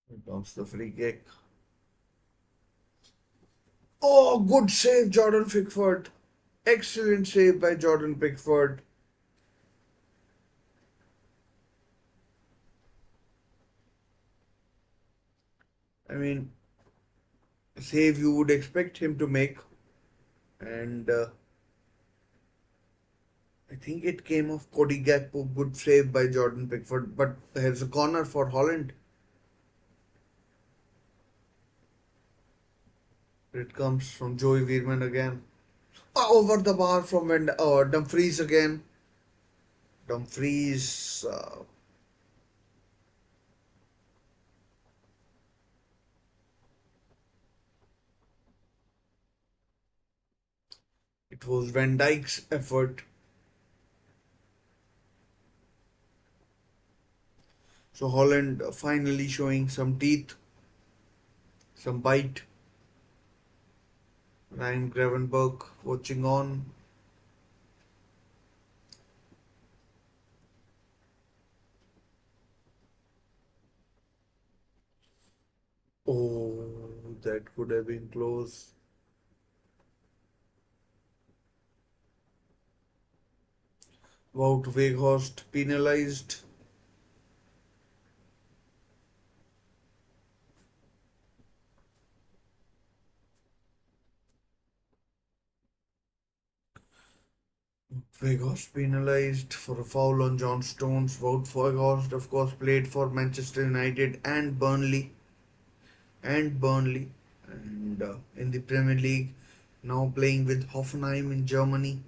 [SPEAKER 1] Here comes the free kick. Oh, good save, Jordan Pickford. Excellent save by Jordan Pickford. I mean, save you would expect him to make, and I think it came off Cody Gakpo. Good save by Jordan Pickford, but there's a corner for Holland. It comes from Joey Veerman again. Over the bar from Dumfries again. Dumfries. It was Van Dijk's effort. So Holland finally showing some teeth, some bite. Ryan Gravenberg watching on. Oh, that could have been close. Wout Weghorst penalized. Weghorst penalized for a foul on John Stones. Wout Weghorst, of course, played for Manchester United and Burnley, and in the Premier League, now playing with Hoffenheim in Germany.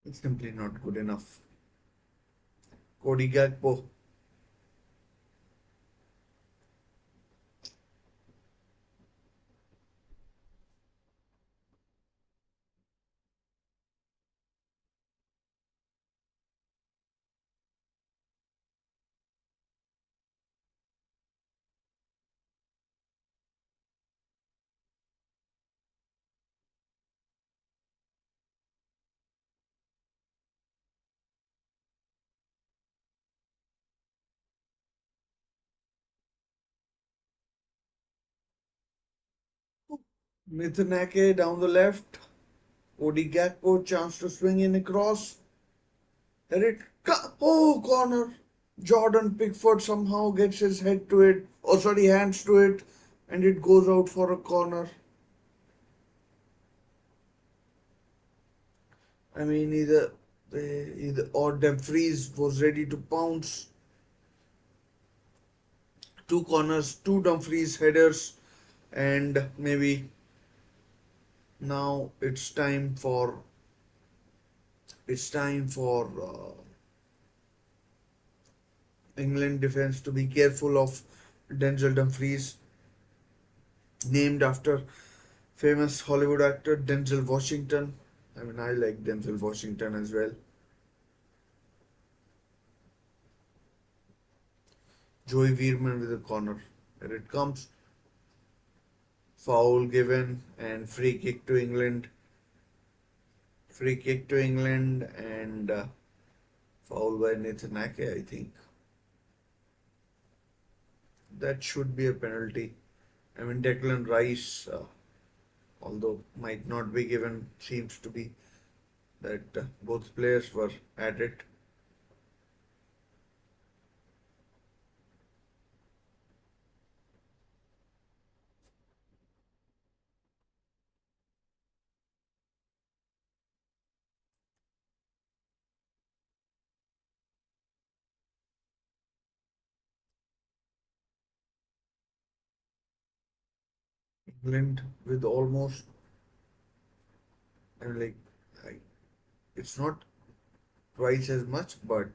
[SPEAKER 1] It's simply not good enough. Cody Gakpo. Mithenake down the left. Cody Gakpo chance to swing in across. Hit it. Oh, corner. Jordan Pickford somehow gets his head to it. Oh, sorry, hands to it. And it goes out for a corner. I mean, either or Dumfries was ready to pounce. Two corners, two Dumfries headers, and maybe now it's time for England defense to be careful of Denzel Dumfries, named after famous Hollywood actor Denzel Washington. I mean, I like Denzel Washington as well. Joey Veerman with a corner. Here it comes. Foul given and free kick to England. Free kick to England and foul by Nathan Ake, I think. That should be a penalty. I mean, Declan Rice, although might not be given, seems to be that both players were at it. England with almost, I mean, I, it's not twice as much, but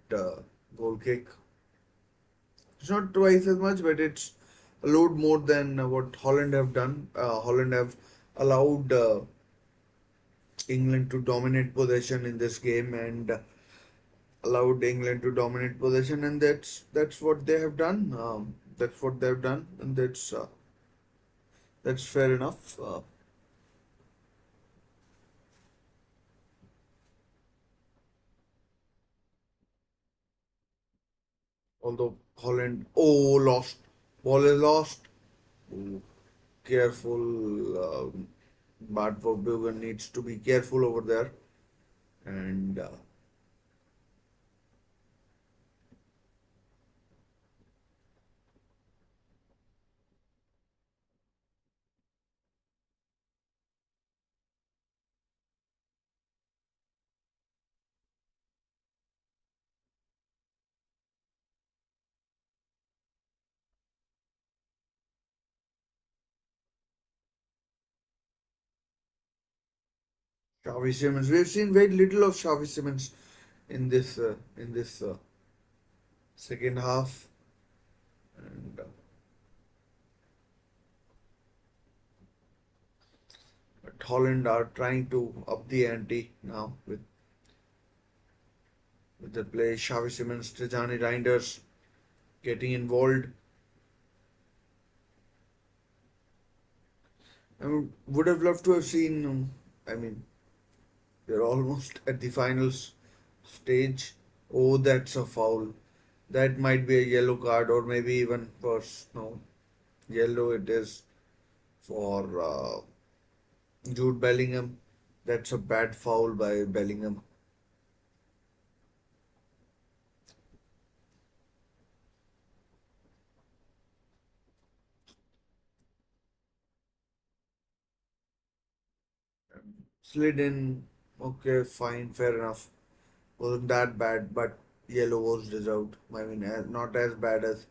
[SPEAKER 1] goal kick. It's not twice as much, but it's a load more than what Holland have done. Holland have allowed England to dominate possession in this game and allowed England to dominate possession, and that's what they have done. That's what they've done, and that's fair enough. Although Holland, oh, lost, ball is lost. Ooh, careful. Bart Verbruggen needs to be careful over there, and Xavi Simons. We've seen very little of Xavi Simons in this second half, and but Holland are trying to up the ante now with the play. Xavi Simons, Tijani Reinders getting involved. I mean, would have loved to have seen. I mean, we're almost at the finals stage. Oh, that's a foul. That might be a yellow card, or maybe even worse. No, yellow it is for Jude Bellingham. That's a bad foul by Bellingham. Slid in. Okay, fine, fair enough. Wasn't that bad, but yellow was deserved. I mean, not as bad as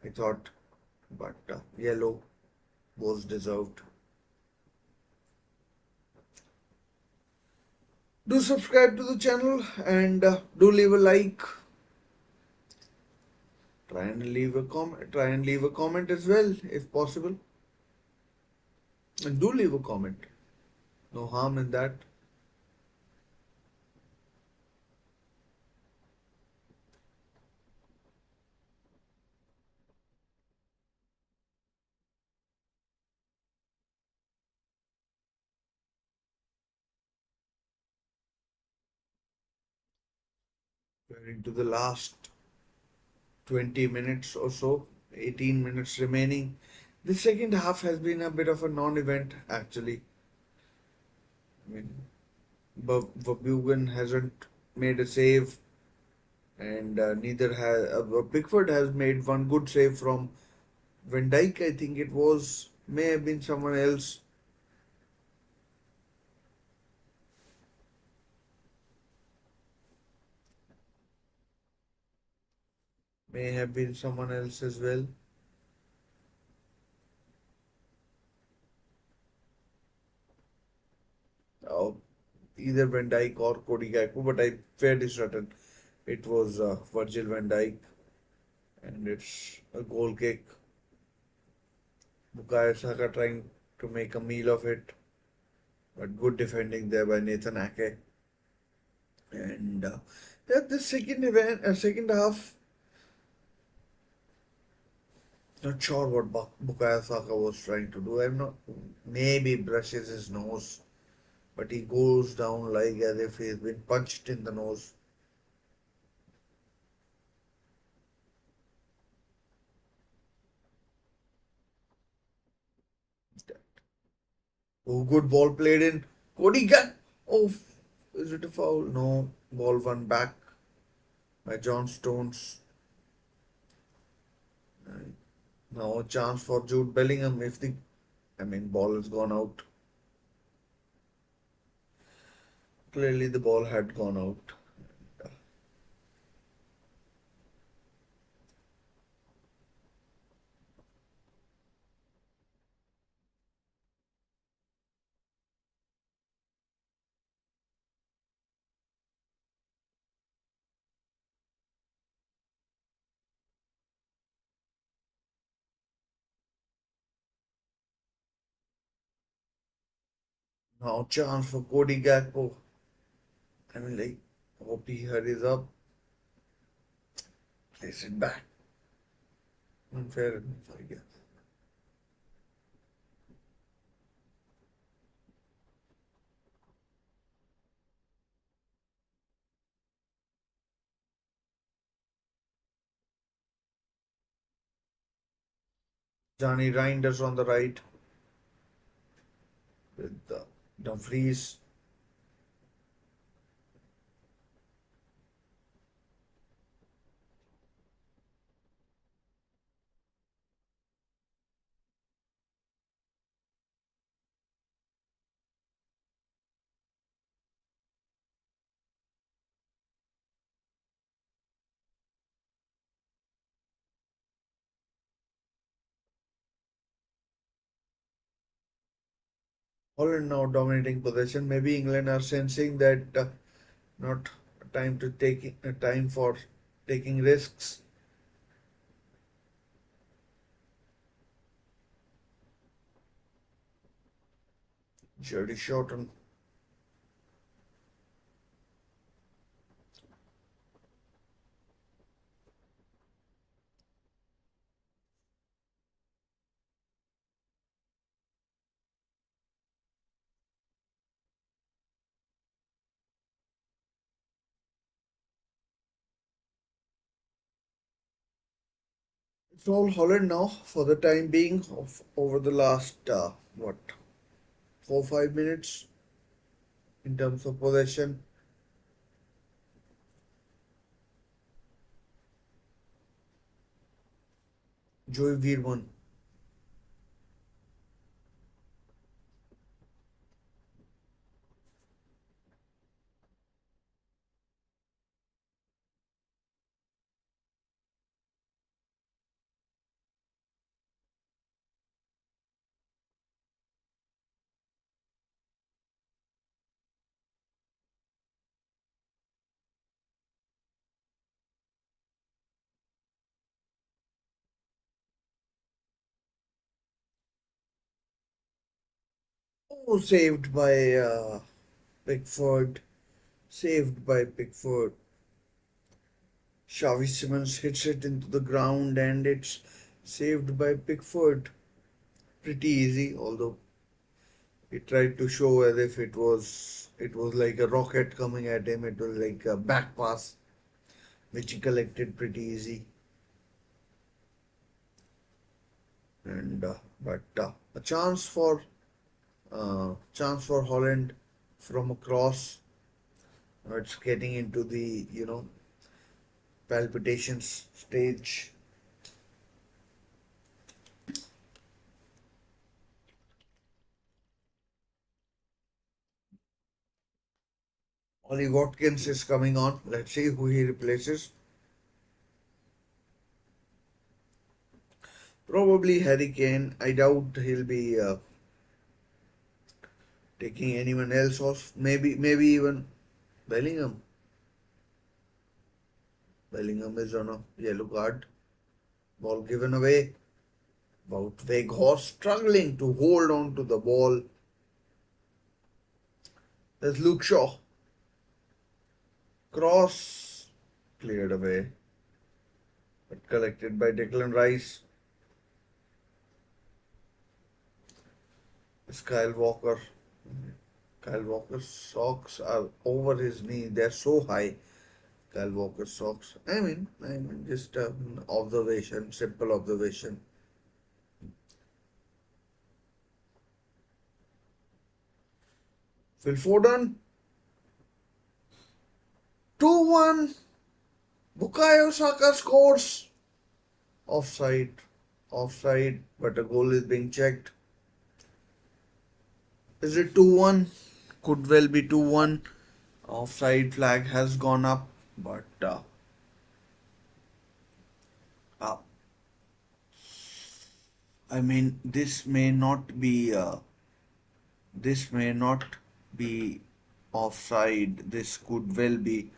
[SPEAKER 1] I thought, but yellow was deserved. Do subscribe to the channel and do leave a like. Try and leave a comment. Try and leave a comment as well, if possible. And do leave a comment. No harm in that. We're into the last 20 minutes or so, 18 minutes remaining. The second half has been a bit of a non-event actually. I mean, Verbugen hasn't made a save, and neither has Pickford has made one good save from Van Dijk. I think it was, may have been someone else. May have been someone else as well. Uh, Either Van Dijk or Cody Gakpo, but I'm fairly certain it was Virgil van Dijk. and it's a goal kick. Bukayo Saka trying to make a meal of it, but good defending there by Nathan Ake. And yeah, the second half, not sure what Bukayo Saka was trying to do. I'm not. Maybe brushes his nose, but he goes down like as if he's been punched in the nose. Oh, good ball played in. Cody Gakpo. Oh, is it a foul? No. Ball won back by John Stones. And now a chance for Jude Bellingham if ball has gone out. Clearly the ball had gone out. Now chance for Cody Gakpo. Like, hope he hurries up. Place it back. Unfair enough, I guess. Johnny Reinders on the right with Dumfries. Holland now dominating possession. Maybe England are sensing that not a time to take a time for taking risks. Jerry Shorten. It's all Holland now for the time being. Over the last what 4 5 minutes in terms of possession. Joey Veerman. Oh, saved by Pickford. Saved by Pickford. Xavi Simons hits it into the ground and it's saved by Pickford. Pretty easy, although he tried to show as if it was like a rocket coming at him. It was like a back pass which he collected pretty easy. And but a chance for Holland from a cross. It's getting into the palpitations stage. Ollie Watkins is coming on. Let's see who he replaces. Probably Harry Kane. I doubt he'll be taking anyone else off. Maybe even Bellingham. Bellingham is on a yellow card. Ball given away. Wout Weghorst struggling to hold on to the ball. There's Luke Shaw. Cross cleared away, but collected by Declan Rice. It's Kyle Walker. Kyle Walker's socks are over his knee. They're so high. Kyle Walker's socks. I mean, just observation, simple observation. Phil Foden, 2-1. Bukayo Saka scores. Offside. Offside, but a goal is being checked. Is it 2-1? Could well be 2-1. Offside flag has gone up, but uh, I mean, this may not be offside. This could well be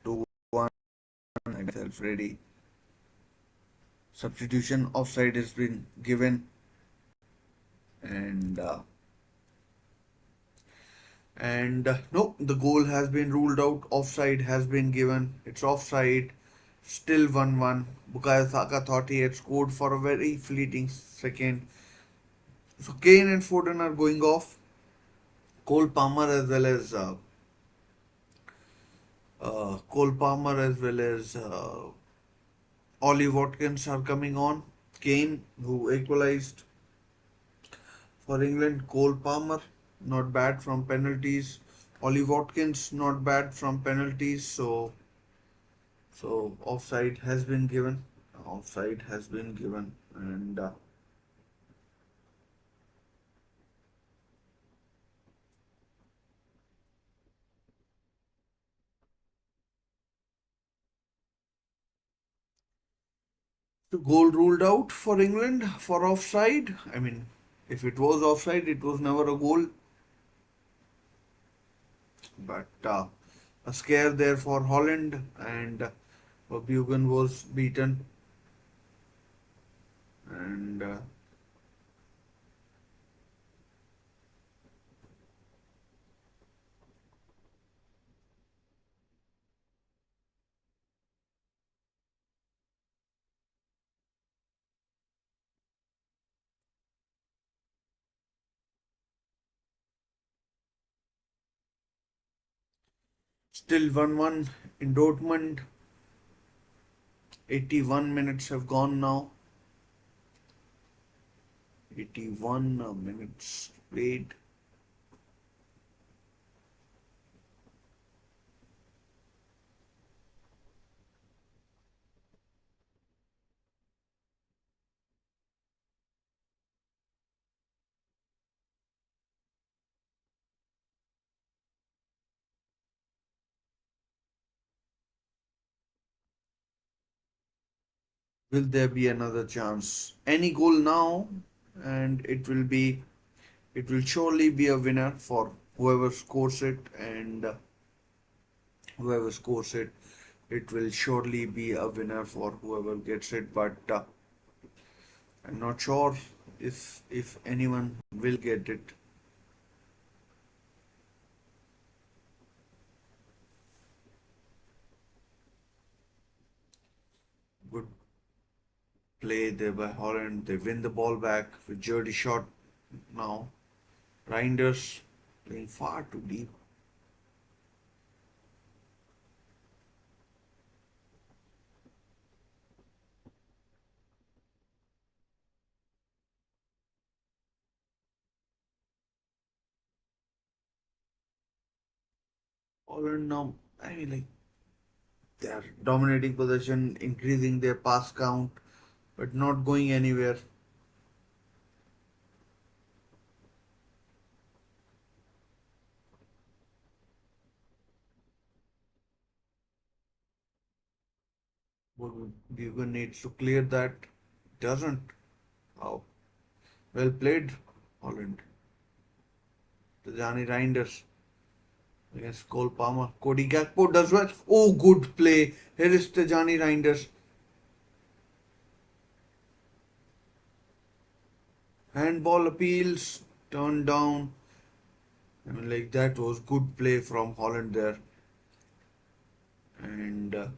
[SPEAKER 1] 2-1. Myself ready. Substitution offside has been given, and no, the goal has been ruled out. Offside has been given. It's offside. Still 1-1. Bukayo Saka thought he had scored for a very fleeting second. So Kane and Foden are going off. Cole Palmer as well as Ollie Watkins are coming on. Kane, who equalized for England. Cole Palmer, not bad from penalties. Ollie Watkins, not bad from penalties. So offside has been given. Offside has been given, and the goal ruled out for England for offside. I mean, if it was offside, it was never a goal. But a scare there for Holland, and Bugan was beaten, and still 1-1 in Dortmund. 81 minutes have gone now. 81 minutes played. Will there be another chance? Any goal now, and it will surely be a winner for whoever scores it, and whoever scores it, it will surely be a winner for whoever gets it. But I'm not sure if anyone will get it. Good play there by Holland. They win the ball back with Jurdy shot now. Reinders playing far too deep. Holland now, I mean, like, they are dominating possession, increasing their pass count, but not going anywhere. Bugan needs to clear that. Doesn't. How well played, Holland. Tajani Reinders against Cole Palmer. Cody Gakpo does well. Oh, good play. Here is Tajani Reinders. Handball appeals turned down. I mean, like that was good play from Holland there, and and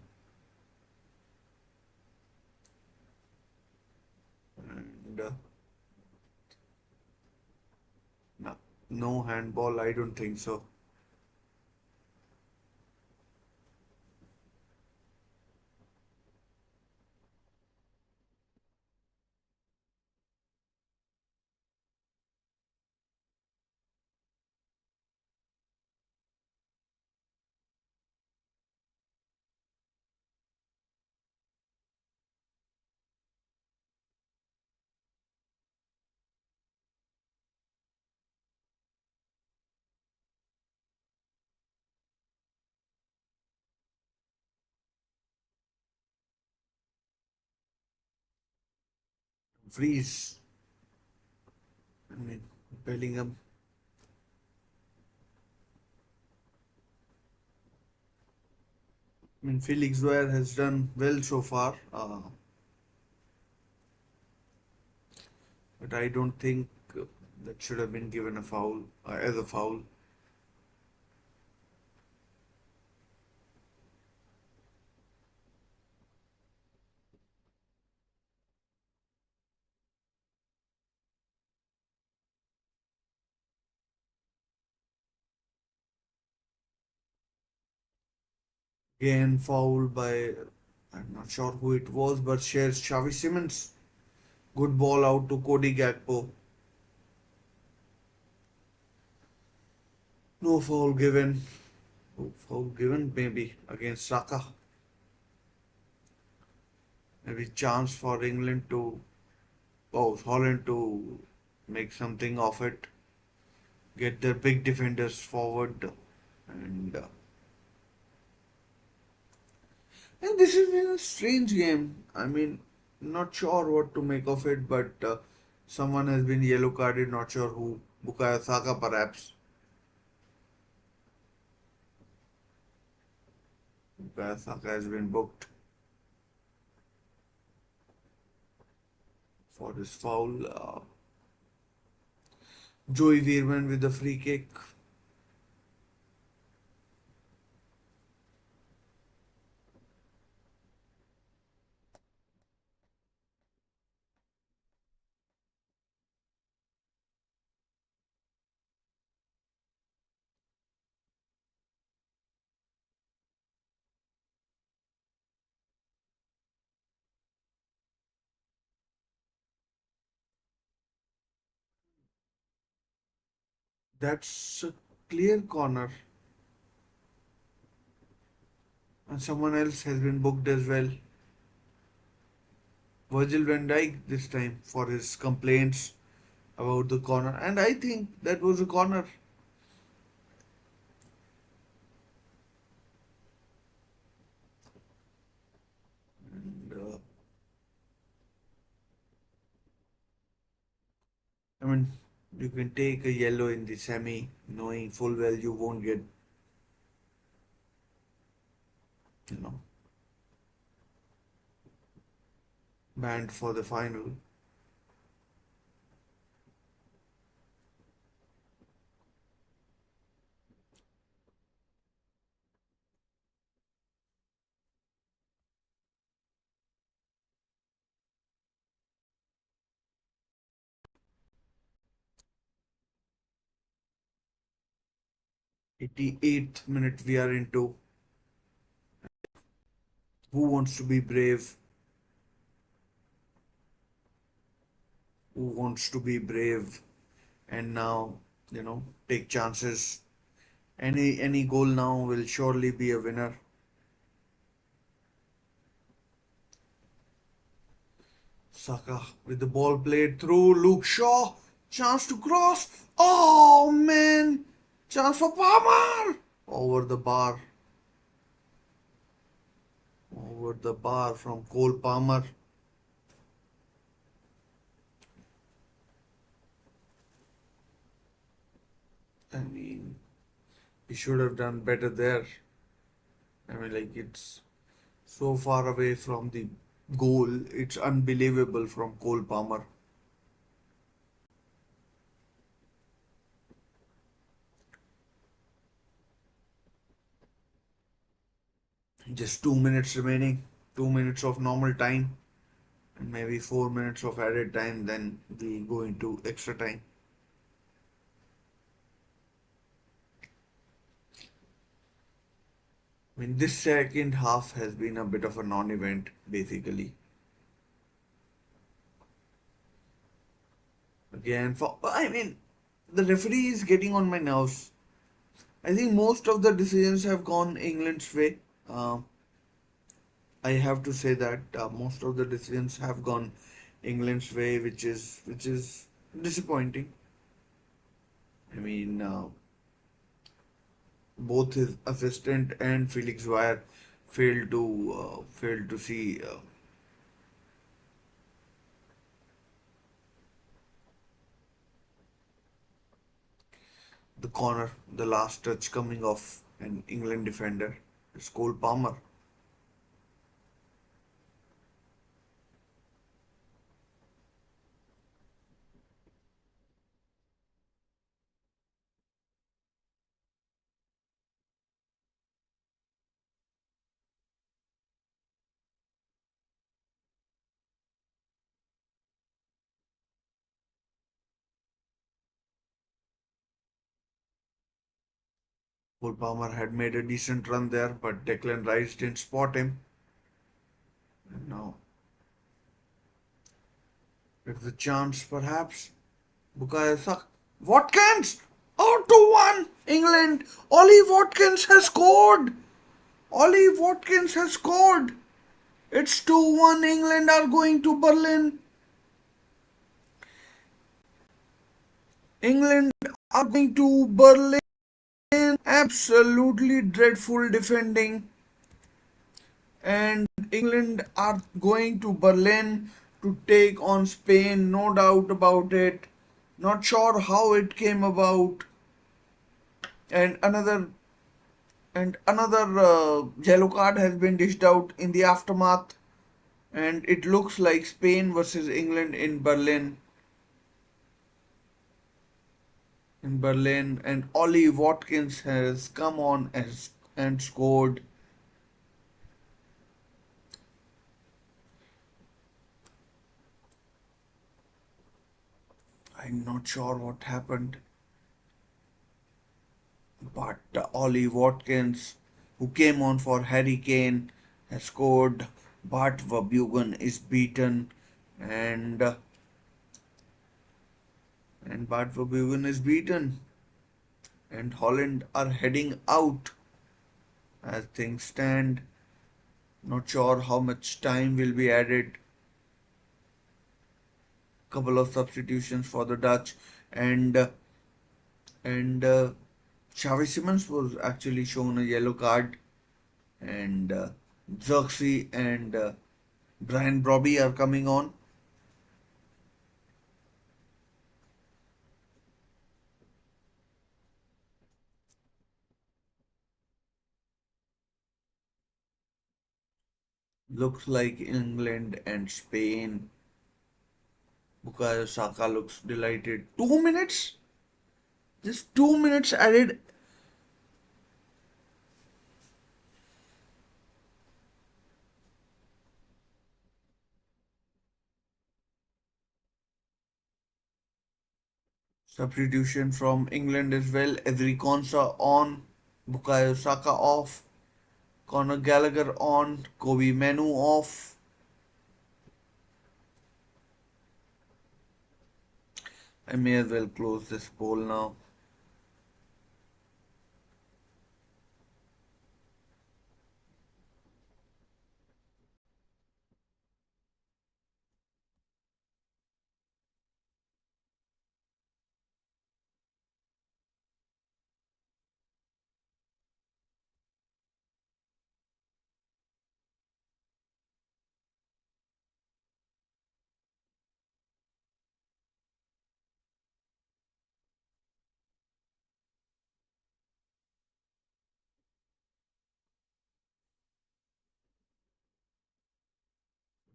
[SPEAKER 1] no, no handball. I don't think so. Freeze. I mean, Bellingham. I mean, Felix Ware has done well so far, but I don't think that should have been given a foul as a foul. Again, foul by I'm not sure who it was, but shares Xavi Simons. Good ball out to Cody Gakpo. No foul given. Oh, foul given maybe against Saka. Maybe chance for England to, oh, Holland to make something of it. Get their big defenders forward. And this has been a strange game. I mean, not sure what to make of it, but someone has been yellow carded, not sure who. Bukayo Saka perhaps. Bukayo Saka has been booked for this foul. Joey Veerman with the free kick. 'That's a clear corner. And someone else has been booked as well. Virgil van Dijk this time for his complaints about the corner. And I think that was a corner. And I mean, you can take a yellow in the semi, knowing full well you won't get, you know, banned for the final. 88th minute we are into. Who wants to be brave? Who wants to be brave? And now, take chances. Any goal now will surely be a winner. Saka with the ball played through. Luke Shaw. Chance to cross. Oh man. Chance for Palmer. Over the bar. Over the bar from Cole Palmer. I mean, he should have done better there. I mean, like, it's so far away from the goal. It's unbelievable from Cole Palmer. Just 2 minutes remaining, 2 minutes of normal time, and maybe 4 minutes of added time. Then we go into extra time. I mean, this second half has been a bit of a non-event, basically. Again, the referee is getting on my nerves. I think most of the decisions have gone England's way. Uh, I have to say that most of the decisions have gone England's way, which is disappointing. I mean, both his assistant and Felix Wire failed to see the corner, the last touch coming off an England defender. It's Cole Palmer. Cole Palmer had made a decent run there, but Declan Rice didn't spot him. And now it's a chance, perhaps. Bukayo Saka. Watkins! Oh, 2-1! England! Ollie Watkins has scored! Ollie Watkins has scored! It's 2-1. England are going to Berlin. England are going to Berlin. Absolutely dreadful defending. And England are going to Berlin to take on Spain, no doubt about it. Not sure how it came about. And another yellow card has been dished out in the aftermath, and it looks like Spain versus England in Berlin. And Ollie Watkins has come on and scored. I'm not sure what happened, but Ollie Watkins, who came on for Harry Kane, has scored. Bart Verbruggen is beaten, and uh, and Bart Verbruggen is beaten, and Holland are heading out as things stand. Not sure how much time will be added. Couple of substitutions for the Dutch, and and Xavi Simons was actually shown a yellow card, and Xerxes and Brian Brobby are coming on. Looks like England and Spain. Bukayo Saka looks delighted. 2 minutes? Just 2 minutes added. Substitution from England as well. Ezri Konsa on. Bukayo Saka off. Conor Gallagher on. Kobe Menu off. I may as well close this poll now.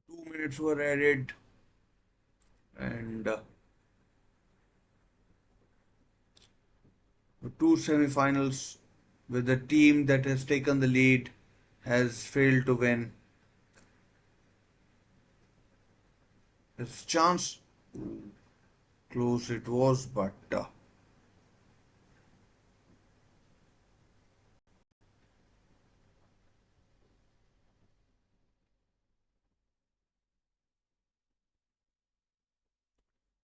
[SPEAKER 1] Two minutes were added, and two semi-finals with the team that has taken the lead has failed to win his chance. Close it was, but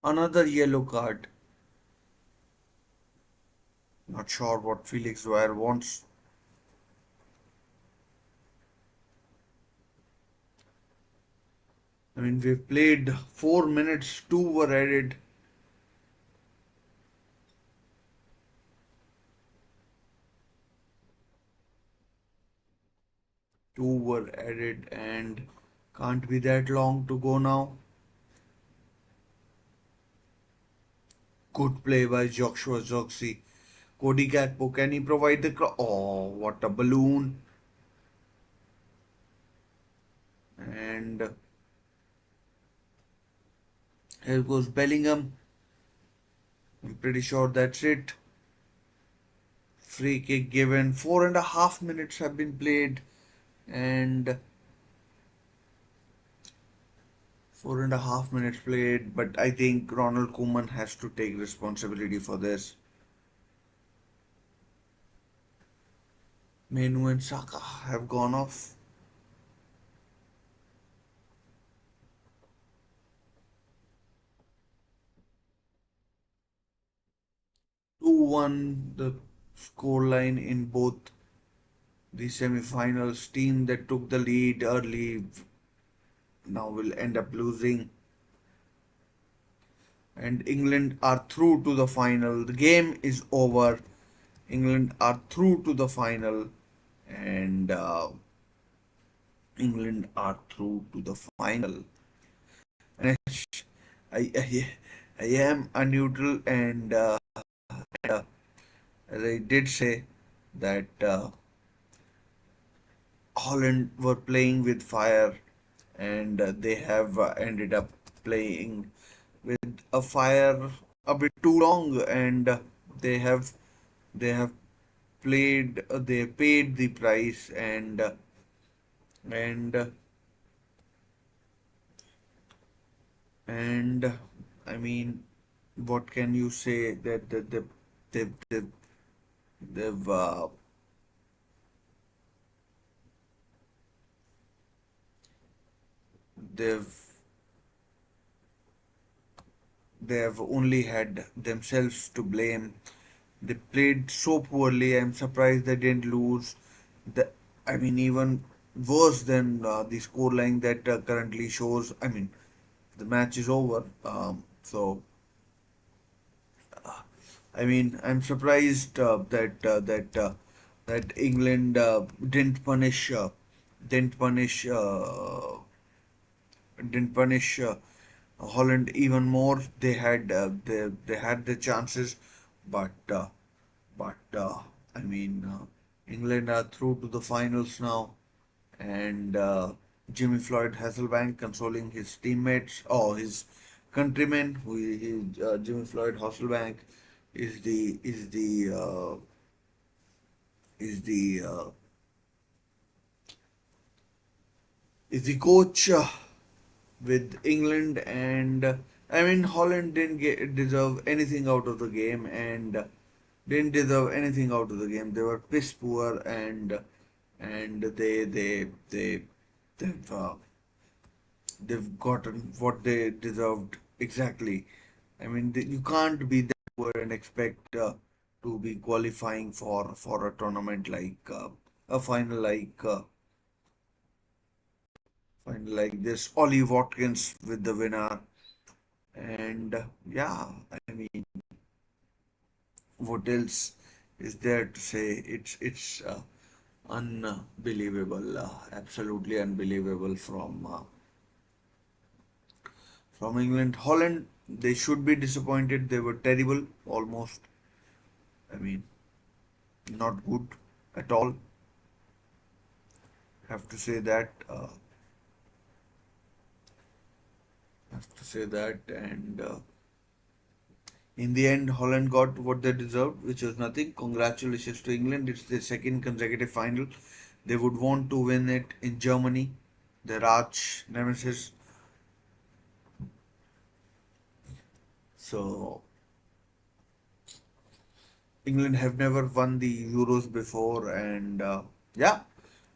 [SPEAKER 1] another yellow card. Not sure what Felix Wire wants. I mean, we've played 4 minutes, two were added. Two were added and can't be that long to go now. Good play by Joshua Zoxy. Cody Gakpo, can he provide the Oh, what a balloon. And here goes Bellingham. I'm pretty sure that's it. Free kick given. 4.5 minutes have been played. And 4.5 minutes played. But I think Ronald Koeman has to take responsibility for this. Menu and Saka have gone off. 2-1 the scoreline in both the semi-finals. Team that took the lead early now will end up losing. And England are through to the final. The game is over. England are through to the final. And England are through to the final. And I am a neutral, and uh, as I did say that Holland were playing with fire, and they have ended up playing with a fire a bit too long, and they have they have played they paid the price, and and I mean, what can you say that they've they've they've they have only had themselves to blame. They played so poorly. I'm surprised they didn't lose. The, I mean, even worse than the scoreline that currently shows. I mean, the match is over. I mean, I'm surprised that England didn't punish didn't punish Holland even more. They had the chances, but I mean, England are through to the finals now, and Jimmy Floyd Hasselbank consoling his teammates or his countrymen. Jimmy Floyd Hasselbank is the is the coach with England, and I mean, Holland didn't deserve anything out of the game, and didn't deserve anything out of the game. They were piss poor, and they've they've gotten what they deserved exactly. I mean, you can't be that poor and expect to be qualifying for a tournament like a final like this. Ollie Watkins with the winner, and yeah, I mean, what else is there to say? It's unbelievable, absolutely unbelievable from England. Holland, they should be disappointed. They were terrible, almost. I mean, not good at all. Have to say that. Have to say that, and in the end, Holland got what they deserved, which was nothing. Congratulations to England. It's their second consecutive final. They would want to win it in Germany, their arch nemesis. So England have never won the Euros before, and yeah.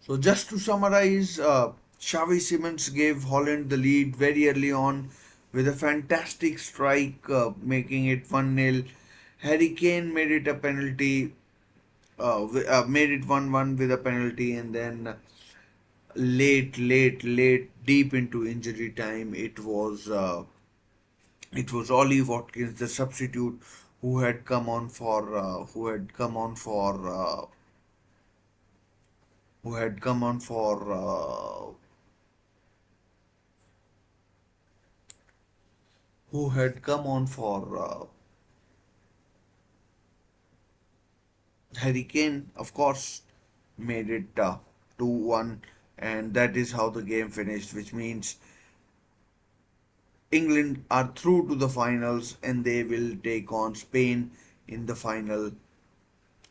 [SPEAKER 1] So just to summarize, Xavi Simons gave Holland the lead very early on with a fantastic strike, making it 1-0. Harry Kane made it a penalty, made it 1-1 with a penalty, and then late, deep into injury time, it was Ollie Watkins, the substitute, who had come on for who had come on for who had come on for Harry Kane, of course, made it 2-1, and that is how the game finished, which means England are through to the finals and they will take on Spain in the final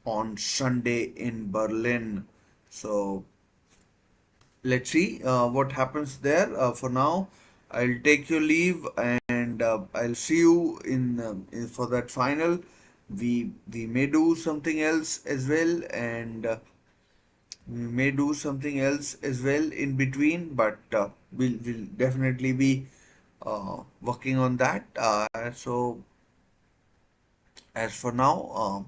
[SPEAKER 1] on Sunday in Berlin. So let's see what happens there. For now, I'll take your leave and I'll see you for that final. We may do something else as well, and we may do something else as well in between, but we'll definitely be working on that. So as for now,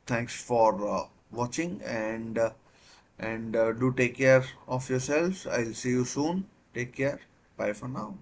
[SPEAKER 1] thanks for watching, and do take care of yourselves. I'll see you soon. Take care. Bye for now.